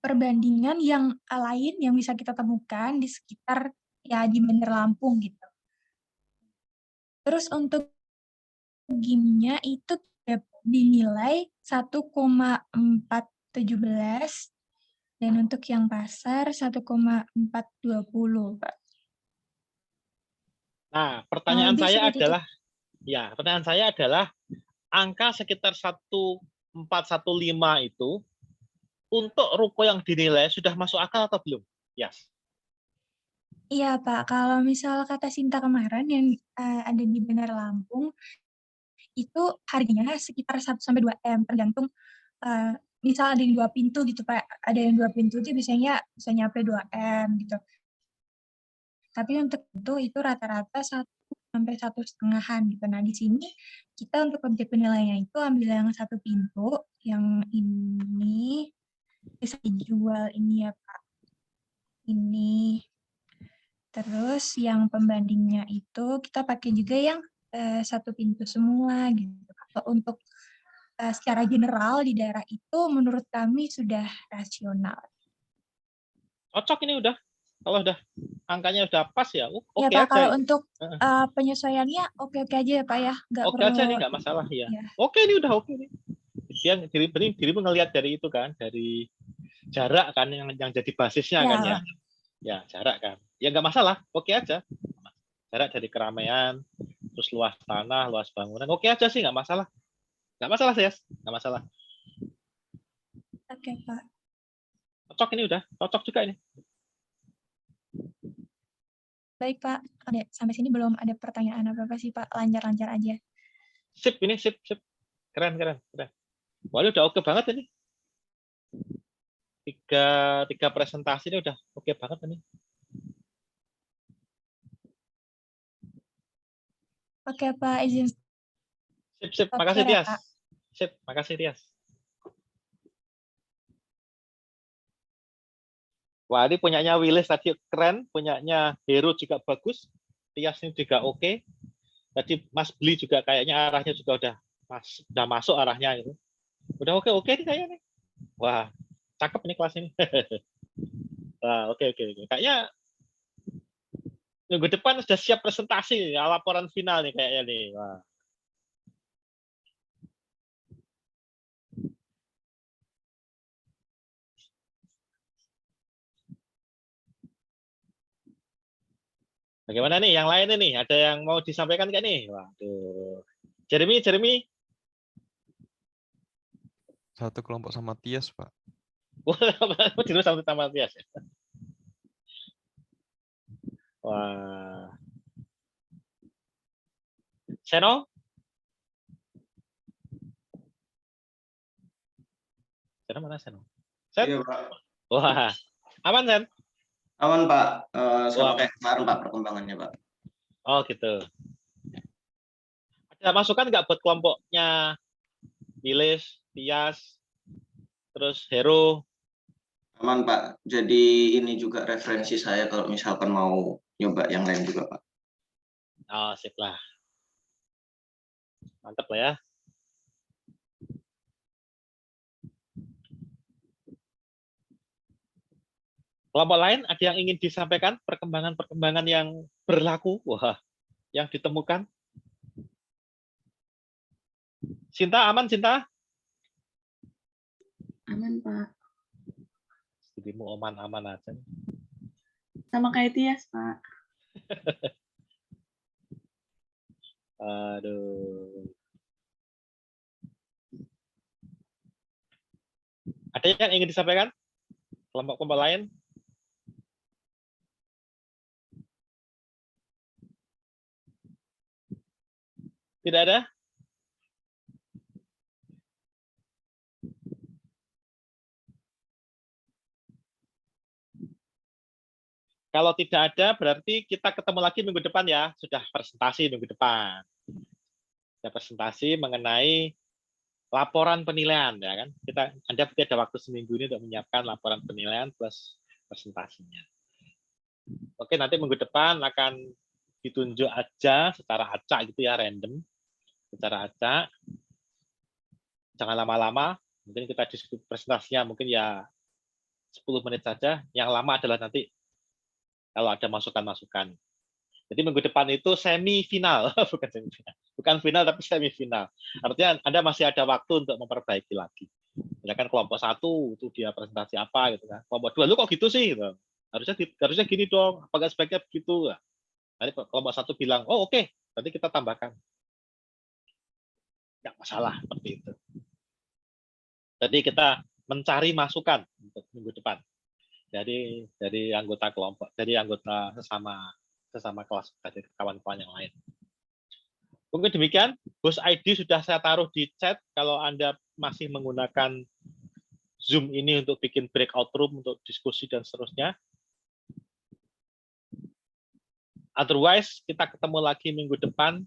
perbandingan yang lain yang bisa kita temukan di sekitar ya di Bandar Lampung gitu. Terus untuk GIM-nya itu dinilai 1,417 dan untuk yang pasar 1,420, Pak.
Nah, pertanyaan saya
seperti itu.
adalah, ya, pertanyaan saya adalah angka sekitar 1415 itu untuk ruko yang dinilai sudah masuk akal atau belum? Yes.
Iya, Pak. Kalau misal kata Sinta kemarin yang ada di Bandar Lampung, itu harganya sekitar 1-2 M, tergantung misal ada yang 2 pintu gitu, Pak. Ada yang 2 pintu itu biasanya bisa nyampe 2M gitu. Tapi untuk itu rata-rata 1-1,5 gitu. Nah, di sini kita untuk objek penilaiannya itu ambil yang 1 pintu, yang ini bisa dijual ini ya, Pak. Ini. Terus yang pembandingnya itu kita pakai juga yang 1 pintu semua gitu. Kalau untuk secara general di daerah itu menurut kami sudah rasional.
Cocok ini udah. Kalau udah angkanya udah pas ya, oke
Ya Pak,
aja.
kalau untuk penyesuaiannya oke-oke aja ya Pak ya. Nggak
Oke
perlu,
aja nih, nggak masalah ya.
Ya.
Oke ini udah oke nih. Dia diri ngelihat dari itu kan, dari jarak kan yang jadi basisnya
Ya.
kan ya. Ya jarak kan. Ya nggak masalah, oke aja. Jarak dari keramaian, terus luas tanah, luas bangunan, oke aja sih, nggak masalah. Nggak masalah sih, nggak masalah.
Oke Pak.
Cocok ini udah, cocok juga ini.
Baik Pak, sampai sini belum ada pertanyaan apa-apa sih Pak, lancar-lancar aja.
Sip ini, sip. Keren. Wah, ini udah oke banget ini. Tiga presentasi ini udah oke banget ini.
Oke Pak, izin.
Sip. Makasih Tias. Sip, makasih Tias. Wah, ini punyanya Willis tadi keren, punyanya Hero juga bagus, Tias ini juga oke. Tadi Mas Bli juga kayaknya arahnya juga udah masuk arahnya gitu. Udah oke nih kayaknya nih. Wah, cakep nih kelas ini. Wah, oke. Kayaknya minggu depan sudah siap presentasi ya, laporan final nih kayaknya nih. Wah. Bagaimana nih yang lain nih? Ada yang mau disampaikan nggak nih? Waduh. Jeremy.
Satu kelompok sama Tias, Pak.
Dulu sama Tias. Wah. Seno? Seno mana Seno?
Iya, Pak.
Wah. Aman, Sen?
Aman, Pak. Sama kayak kemarin, Pak, perkembangannya, Pak.
Oh, gitu. Ada masukan nggak buat kelompoknya Willis, Tias, terus Hero?
Aman, Pak. Jadi ini juga referensi saya kalau misalkan mau nyoba yang lain juga, Pak.
Oh, sip lah. Mantap lah ya. Kelompok lain ada yang ingin disampaikan perkembangan-perkembangan yang berlaku, wah, yang ditemukan. Cinta aman, Cinta?
Aman, Pak.
Dirimu aman-aman aja.
Sama kayak Tias, Pak.
Aduh. Ada yang ingin disampaikan? Kelompok-kelompok lain? Tidak ada? Kalau tidak ada, berarti kita ketemu lagi minggu depan ya. Sudah presentasi minggu depan. Sudah presentasi mengenai laporan penilaian, ya kan? Anda ada waktu seminggu ini untuk menyiapkan laporan penilaian plus presentasinya. Oke, nanti minggu depan akan ditunjuk aja secara acak gitu ya, random. Secara acak. Jangan lama-lama. Mungkin kita diskusi presentasinya mungkin ya 10 menit saja. Yang lama adalah nanti kalau ada masukan-masukan. Jadi minggu depan itu semifinal, bukan semifinal, bukan final tapi semifinal. Artinya Anda masih ada waktu untuk memperbaiki lagi. Misalkan kelompok 1 itu dia presentasi apa gitu kan. Kelompok 2 lu kok gitu sih gitu. Harusnya gini dong, apakah sebaiknya begitu. Nanti kelompok 1 bilang, "Oh, oke, berarti kita tambahkan." Enggak masalah seperti itu. Jadi kita mencari masukan untuk minggu depan. Dari anggota kelompok, dari anggota sesama kelas, dari kawan-kawan yang lain. Mungkin demikian, Bos ID sudah saya taruh di chat. Kalau Anda masih menggunakan Zoom ini untuk bikin breakout room, untuk diskusi dan seterusnya. Otherwise, kita ketemu lagi minggu depan,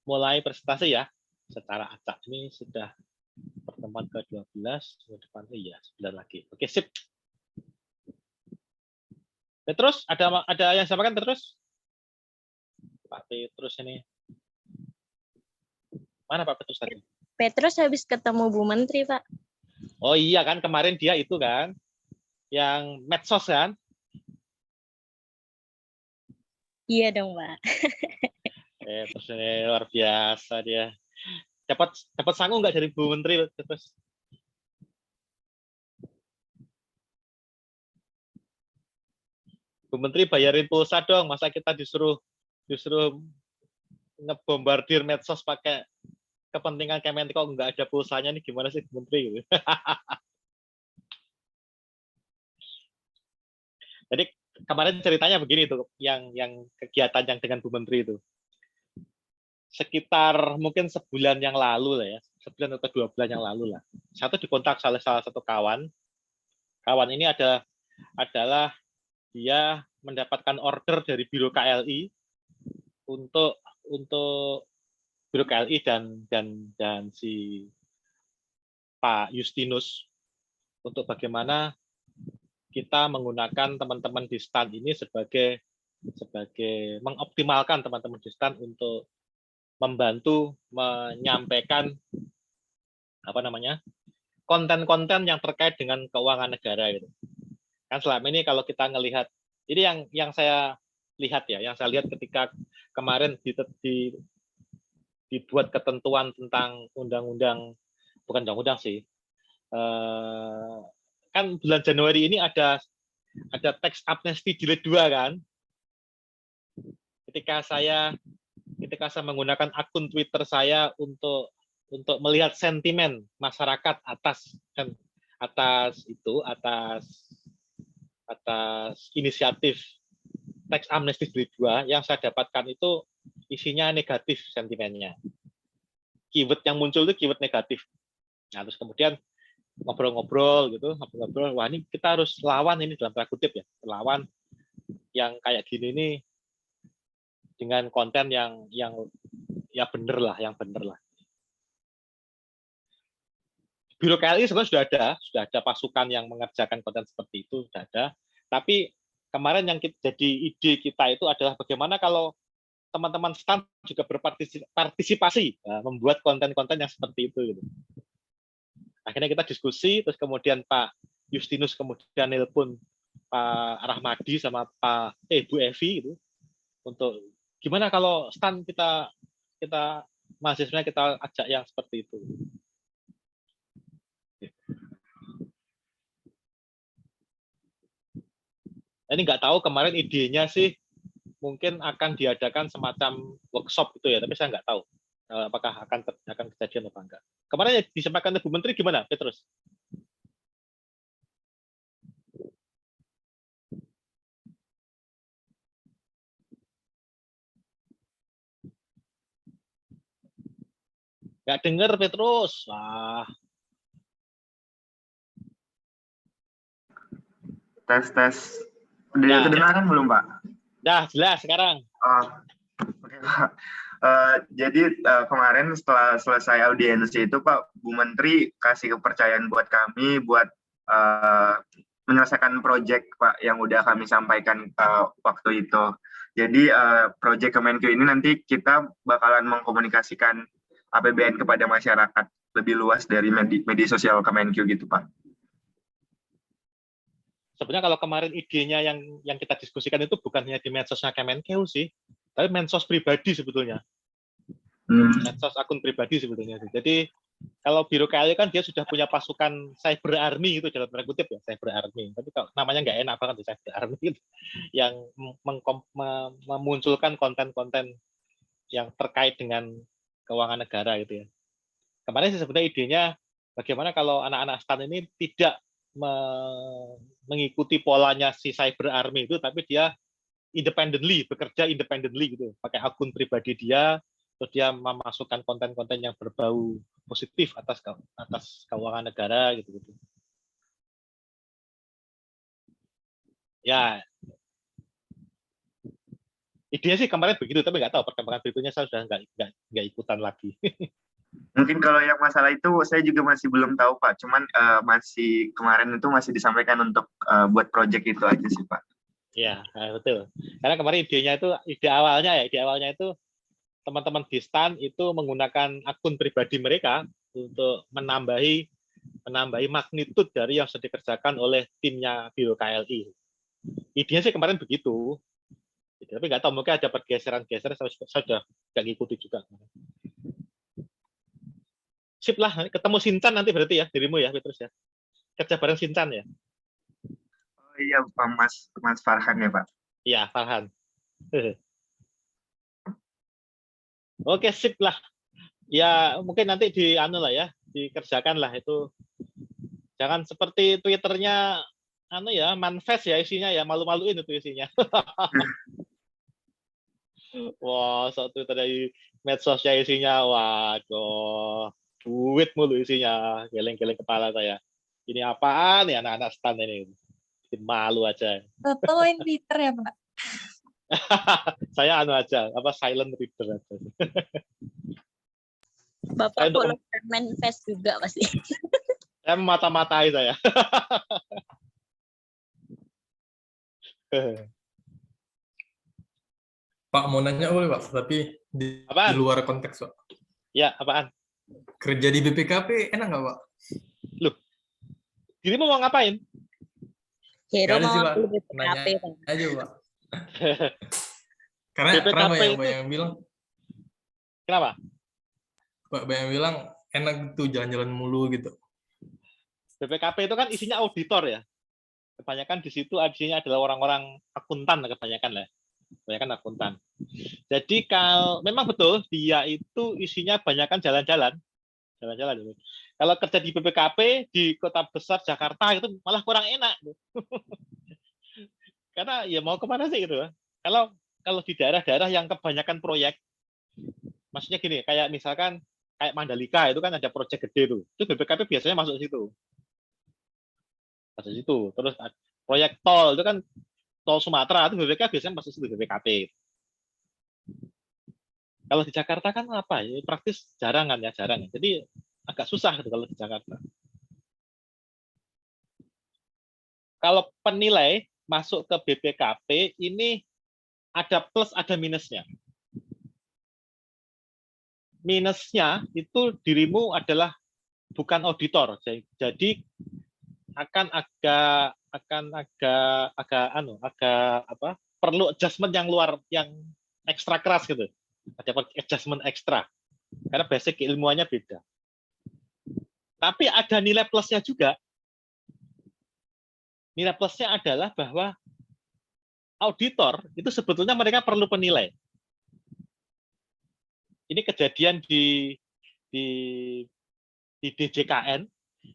mulai presentasi ya, secara acak. Ini sudah pertemuan ke-12, minggu depan, iya, 9 lagi. Oke, sip. Petrus, ada yang sampaikan Petrus? Pak Petrus ini. Mana Pak Petrus tadi?
Petrus habis ketemu Bu Menteri, Pak.
Oh iya kan, kemarin dia itu kan, yang medsos kan?
Iya dong, Pak.
Terus ini luar biasa dia. Dapat sangu nggak dari Bu Menteri? Terus Bu Menteri bayarin pulsa dong, masa kita disuruh ngebombardir medsos pakai kepentingan Kemenko, nggak ada pulsanya nih, gimana sih Bu Menteri gitu. Jadi kemarin ceritanya begini tuh, yang kegiatan yang dengan Bu Menteri itu. Sekitar mungkin sebulan yang lalu lah ya, sebulan atau 2 bulan yang lalu lah. Satu dikontak salah satu kawan. Kawan ini adalah dia mendapatkan order dari Biro KLI untuk Biro KLI dan si Pak Justinus untuk bagaimana kita menggunakan teman-teman di stand ini sebagai mengoptimalkan teman-teman di stand untuk membantu menyampaikan konten-konten yang terkait dengan keuangan negara gitu. Kan selama ini kalau kita ngelihat, ini yang saya lihat ya, yang saya lihat ketika kemarin dibuat ketentuan tentang bukan undang-undang sih, kan bulan Januari ini ada teks amnesti jilid 2 kan. Ketika saya menggunakan akun Twitter saya untuk melihat sentimen masyarakat atas inisiatif teks amnesti jilid 2, yang saya dapatkan itu isinya negatif sentimennya. Keyword yang muncul itu keyword negatif. Nah, terus kemudian ngobrol-ngobrol, wah ini kita harus lawan ini dalam tanda kutip ya, lawan yang kayak gini nih dengan konten yang ya bener lah. Biro KLI sebenarnya sudah ada pasukan yang mengerjakan konten seperti itu, sudah ada. Tapi kemarin yang jadi ide kita itu adalah bagaimana kalau teman-teman stand juga berpartisipasi membuat konten-konten yang seperti itu gitu. Akhirnya kita diskusi, terus kemudian Pak Justinus kemudian nelpon Pak Rahmadi sama Bu Evi gitu, untuk gimana kalau stand kita mahasiswanya kita ajak yang seperti itu. Ini nggak tahu kemarin idenya sih mungkin akan diadakan semacam workshop gitu ya, tapi saya nggak tahu apakah akan kejadian apa enggak. Kemarin yang disampaikan Bu Menteri gimana, Petrus? Nggak dengar, Petrus. Wah.
Tes. Udah kedengaran belum, Pak?
Dah, jelas sekarang.
Oke, Pak. Jadi kemarin setelah selesai audiensi itu Pak, Bu Menteri kasih kepercayaan buat kami buat menyelesaikan proyek Pak yang udah kami sampaikan waktu itu. Jadi proyek Kemenkeu ini nanti kita bakalan mengkomunikasikan APBN kepada masyarakat lebih luas dari media sosial Kemenkeu gitu Pak.
Sebenarnya kalau kemarin idenya yang kita diskusikan itu bukan hanya di medsosnya Kemenkeu sih, tapi medsos pribadi sebetulnya. Medsos akun pribadi sebetulnya. Jadi kalau Biro KLI kan dia sudah punya pasukan cyber army itu dalam tanda kutip ya, cyber army. Tapi kalau namanya nggak enak banget cyber army itu, yang memunculkan konten-konten yang terkait dengan keuangan negara gitu ya. Kemarin sih sebenarnya idenya bagaimana kalau anak-anak STAN ini tidak mengikuti polanya si cyber army itu, tapi dia bekerja independently gitu, pakai akun pribadi dia, terus dia memasukkan konten-konten yang berbau positif atas keuangan negara gitu. Ya, idenya sih kemarin begitu, tapi nggak tahu perkembangan berikutnya saya sudah nggak ikutan lagi.
Mungkin kalau yang masalah itu saya juga masih belum tahu Pak, cuman masih kemarin itu masih disampaikan untuk buat project itu aja sih Pak.
Iya, betul. Karena kemarin ide awalnya itu teman-teman di STAN itu menggunakan akun pribadi mereka untuk menambahi magnitud dari yang sudah dikerjakan oleh timnya Biro KLI. Idenya sih kemarin begitu. Tapi nggak tahu, mungkin ada pergeseran-geseran, saya sudah nggak ngikuti juga. Sip lah, ketemu Sincan nanti berarti ya, dirimu ya, Petrus ya. Kerja bareng Sincan ya?
Oh iya, Pak Mas Farhan ya, Pak?
Iya, Farhan. Oke, sip lah. Ya, mungkin nanti dikerjakan lah itu. Jangan seperti Twitternya, manifest ya isinya ya, malu-maluin itu isinya. Wah, soal Twitter dari medsosnya isinya, waduh. Duit mulu isinya, geleng-geleng kepala saya. Ini apaan nih anak-anak STAN ini? Bikin malu aja.
Tolongin Twitter ya Pak.
Saya silent reader aja.
Bapak follow manifest juga pasti.
Saya memata-matai saya.
Pak mau nanya boleh Pak, tapi di luar konteks Pak.
Ya, apaan?
Kerja di BPKP enak nggak Pak?
Loh, dirimu mau ngapain?
Hero
sih,
mau
Pak.
ambil BPKP Pak.
Aja Pak. Karena banyak yang bilang.
Kenapa?
Banyak yang bilang enak tuh jalan-jalan mulu gitu.
BPKP itu kan isinya auditor ya. Kebanyakan di situ isinya adalah orang-orang akuntan kebanyakan lah. Kebanyakan akuntan. Jadi kalau memang betul dia itu isinya kebanyakan jalan-jalan. Kalau kerja di BPKP di kota besar Jakarta itu malah kurang enak. Karena ya mau kemana sih gitu. Kalau di daerah-daerah yang kebanyakan proyek, maksudnya gini, kayak misalkan kayak Mandalika itu kan ada proyek gede tuh. Itu BPKP biasanya masuk situ. Terus proyek tol itu kan tol Sumatera itu BPKP biasanya masuk situ BPKP. Kalau di Jakarta kan apa ya, praktis jarang. Jadi agak susah gitu kalau di Jakarta. Kalau penilai masuk ke BPKP ini ada plus ada minusnya. minusnya itu dirimu adalah bukan auditor, jadi akan agak perlu adjustment yang ekstra keras gitu, ada adjustment ekstra karena basic ilmuannya beda. Tapi ada nilai plusnya juga. Nilai plusnya adalah bahwa auditor itu sebetulnya mereka perlu penilai. Ini kejadian di DJKN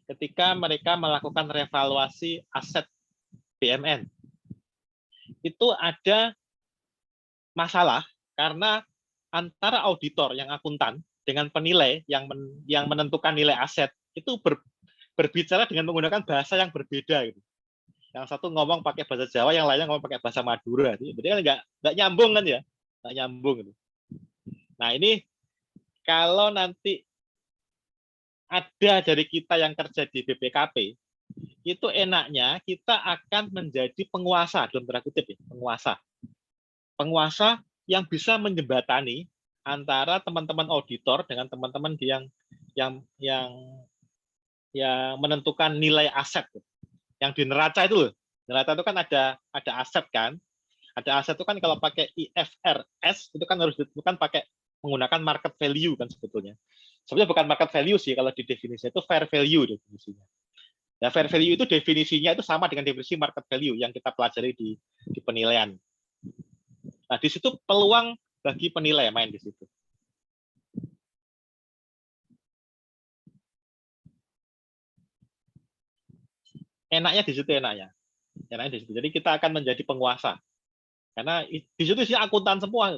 ketika mereka melakukan revaluasi aset BUMN. Itu ada masalah karena antara auditor yang akuntan dengan penilai yang menentukan nilai aset itu berbicara dengan menggunakan bahasa yang berbeda gitu. Yang satu ngomong pakai bahasa Jawa, yang lainnya ngomong pakai bahasa Madura. Jadi kan nggak nyambung kan ya, nggak nyambung gitu. Nah ini kalau nanti ada dari kita yang kerja di BPKP, itu enaknya kita akan menjadi penguasa, dalam tanda kutip ya, penguasa yang bisa menjembatani antara teman-teman auditor dengan teman-teman yang menentukan nilai aset. Yang di neraca itu loh, neraca itu kan ada aset kan, ada aset itu kan kalau pakai IFRS itu kan harus ditentukan pakai menggunakan market value kan sebetulnya. Sebenarnya bukan market value sih, kalau di definisinya itu fair value definisinya. Ya, fair value itu definisinya itu sama dengan definisi market value yang kita pelajari di penilaian. Nah, di situ peluang bagi penilai main di situ. Enaknya di situ enaknya di situ. Jadi kita akan menjadi penguasa. Karena di situ sih akuntan semua.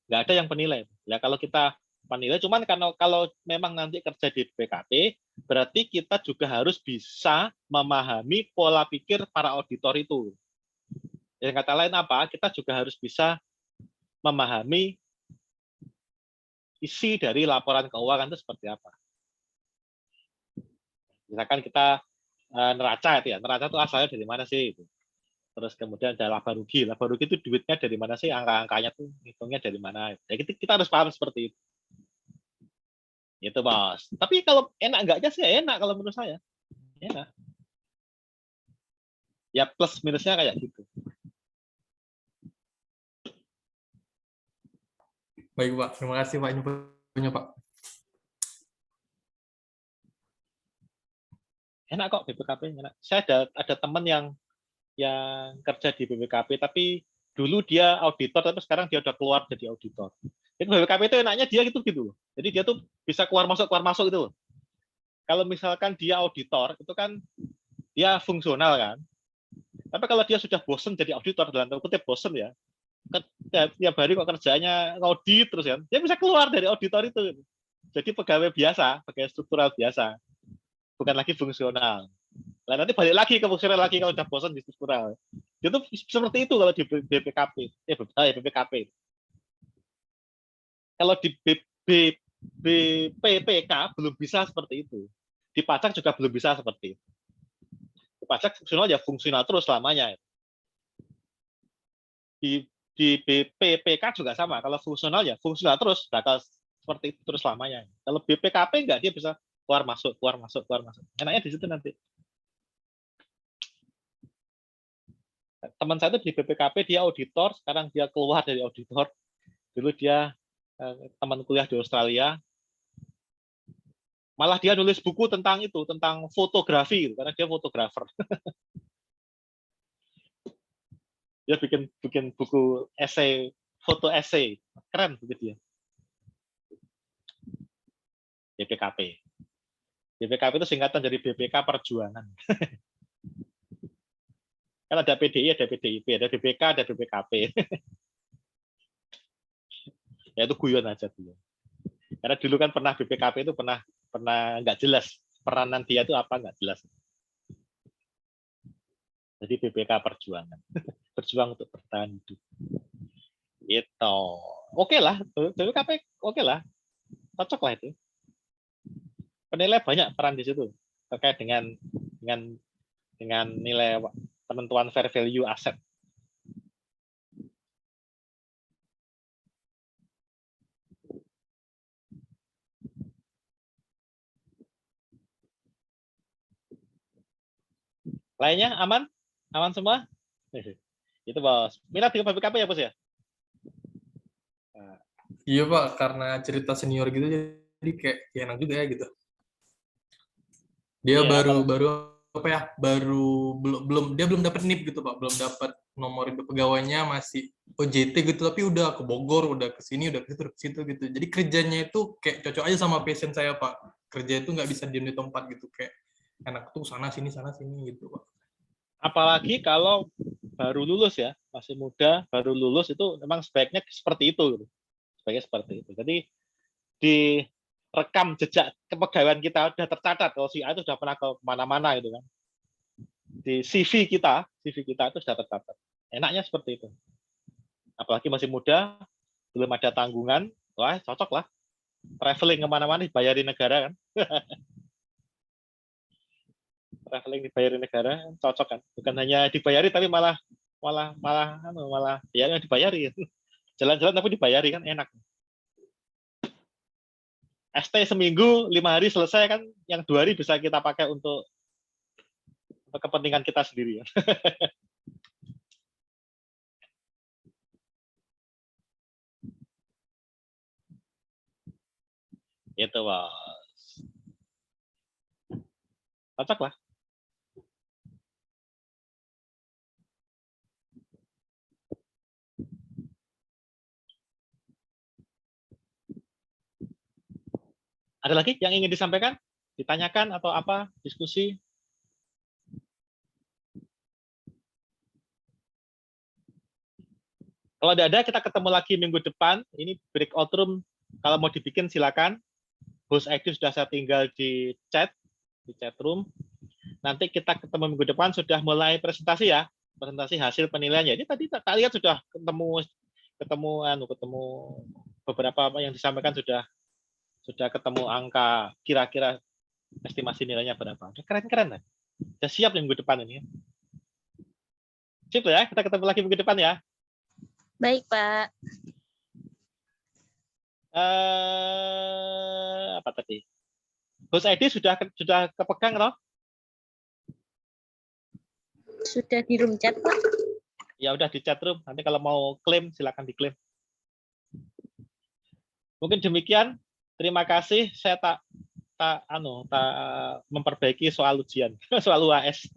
Nggak ada yang penilai. Ya kalau kita penilai, cuman kalau memang nanti kerja di BPKP, berarti kita juga harus bisa memahami pola pikir para auditor itu. Yang kata lain apa? Kita juga harus bisa memahami isi dari laporan keuangan itu seperti apa. Misalkan kita neraca itu ya, neraca itu asalnya dari mana sih? Terus kemudian ada laba rugi itu duitnya dari mana sih? Angka-angkanya tuh hitungnya dari mana? Ya, kita harus paham seperti itu. Itu bos. Tapi kalau enak enggaknya sih enak kalau menurut saya. Enak. Ya plus minusnya kayak gitu.
Baik Pak, terima kasih Pak infonya Pak.
Enak kok BPKP, enak. Saya ada teman yang kerja di BPKP tapi dulu dia auditor tapi sekarang dia udah keluar jadi auditor. Jadi BPKP itu enaknya dia gitu. Jadi dia tuh bisa keluar masuk itu. Kalau misalkan dia auditor itu kan dia fungsional kan. Tapi kalau dia sudah bosen jadi auditor, dalam tanda kutip bosen ya, tiap hari kok kerjanya ngaudit terus kan, dia bisa keluar dari auditor itu. Jadi pegawai biasa, pegawai struktural biasa, bukan lagi fungsional. Nah, nanti balik lagi ke fungsional lagi kalau udah bosan di struktural. Itu seperti itu kalau di BPKP. BPKP. Kalau di BPPK belum bisa seperti itu. Di pajak juga belum bisa seperti itu. Di pajak fungsional ya fungsional terus selamanya. Di BPPK juga sama. Kalau fungsional ya fungsional terus, bakal seperti itu terus selamanya. Kalau BPKP enggak, dia bisa keluar masuk. Enaknya di situ nanti. Teman saya itu di BPKP dia auditor, sekarang dia keluar dari auditor. Dulu dia teman kuliah di Australia. Malah dia nulis buku tentang fotografi karena dia fotografer. Dia bikin buku esai, foto esai. Keren begitu dia. BPKP. BPKP itu singkatan dari BPK Perjuangan. Kan ada PDI, ada PDIP, ada BPK, ada BPKP. Ya itu guyon aja dulu. Karena dulu kan pernah BPKP itu pernah nggak jelas peranan dia itu apa, nggak jelas. Jadi BPK Perjuangan, berjuang untuk bertahan hidup. Itu oke lah, BPKP oke lah, cocok lah itu. Penilai banyak peran di situ terkait dengan nilai penentuan fair value aset. Lainnya aman? Aman semua? Itu bos. Minat dengan BPKP ya bos ya?
Iya Pak, karena cerita senior gitu jadi kayak ya enak juga ya gitu. Dia
Iya,
baru
apalagi-
baru apa ya? Dia belum dapat NIP gitu Pak, belum dapat nomor induk pegawainya, masih OJT gitu, tapi udah ke Bogor, udah ke sini, udah ke situ gitu. Jadi kerjanya itu kayak cocok aja sama passion saya Pak. Kerja itu nggak bisa diam di tempat gitu, kayak enak tuh sana sini gitu Pak.
Apalagi kalau baru lulus ya, masih muda, baru lulus itu memang sebaiknya seperti itu. Gitu. Sebaiknya seperti itu. Jadi di rekam jejak kepegawaian kita sudah tercatat kalau si A itu sudah pernah ke mana-mana gitu kan. Di CV kita itu sudah tercatat. Enaknya seperti itu. Apalagi masih muda, belum ada tanggungan, wah cocok lah. Traveling kemana-mana dibayari negara kan. Traveling dibayari negara cocok kan. Bukan hanya dibayari tapi malah ya dibayari. Jalan-jalan tapi dibayari kan enak. ST seminggu 5 hari selesai kan, yang 2 hari bisa kita pakai untuk kepentingan kita sendiri ya. Itu bos. Cocok lah. Ada lagi yang ingin disampaikan? Ditanyakan atau apa? Diskusi? Kalau ada, kita ketemu lagi minggu depan. Ini breakout room. Kalau mau dibikin silakan. Host ID sudah saya tinggal di chat room. Nanti kita ketemu minggu depan sudah mulai presentasi ya. Presentasi hasil penilaiannya. Ini tadi tak lihat sudah ketemu beberapa apa yang disampaikan sudah ketemu angka kira-kira estimasi nilainya berapa. Keren-keren lah. Sudah siap minggu depan ini. Sip ya, kita ketemu lagi minggu depan ya.
Baik, Pak.
Apa tadi? Host ID sudah kepegang loh?
Sudah di room chat, Pak.
Ya udah di chat room. Nanti kalau mau klaim silakan diklaim. Mungkin demikian. Terima kasih. Saya tak memperbaiki soal ujian, soal UAS.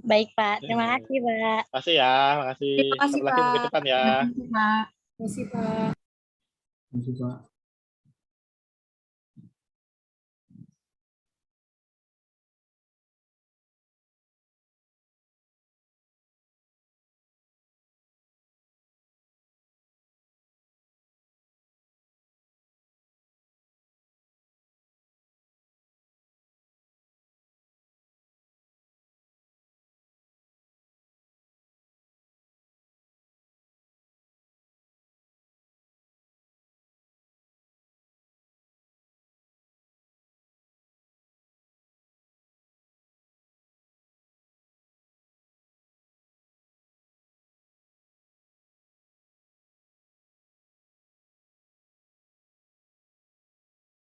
Baik, Pak. Terima kasih, Pak.
Terima kasih ya. Terima kasih.
Terima kasih,
Ketemu lagi minggu
Pak.
depan ya.
Terima kasih, Pak. Terima kasih, Pak.
Terima kasih Pak.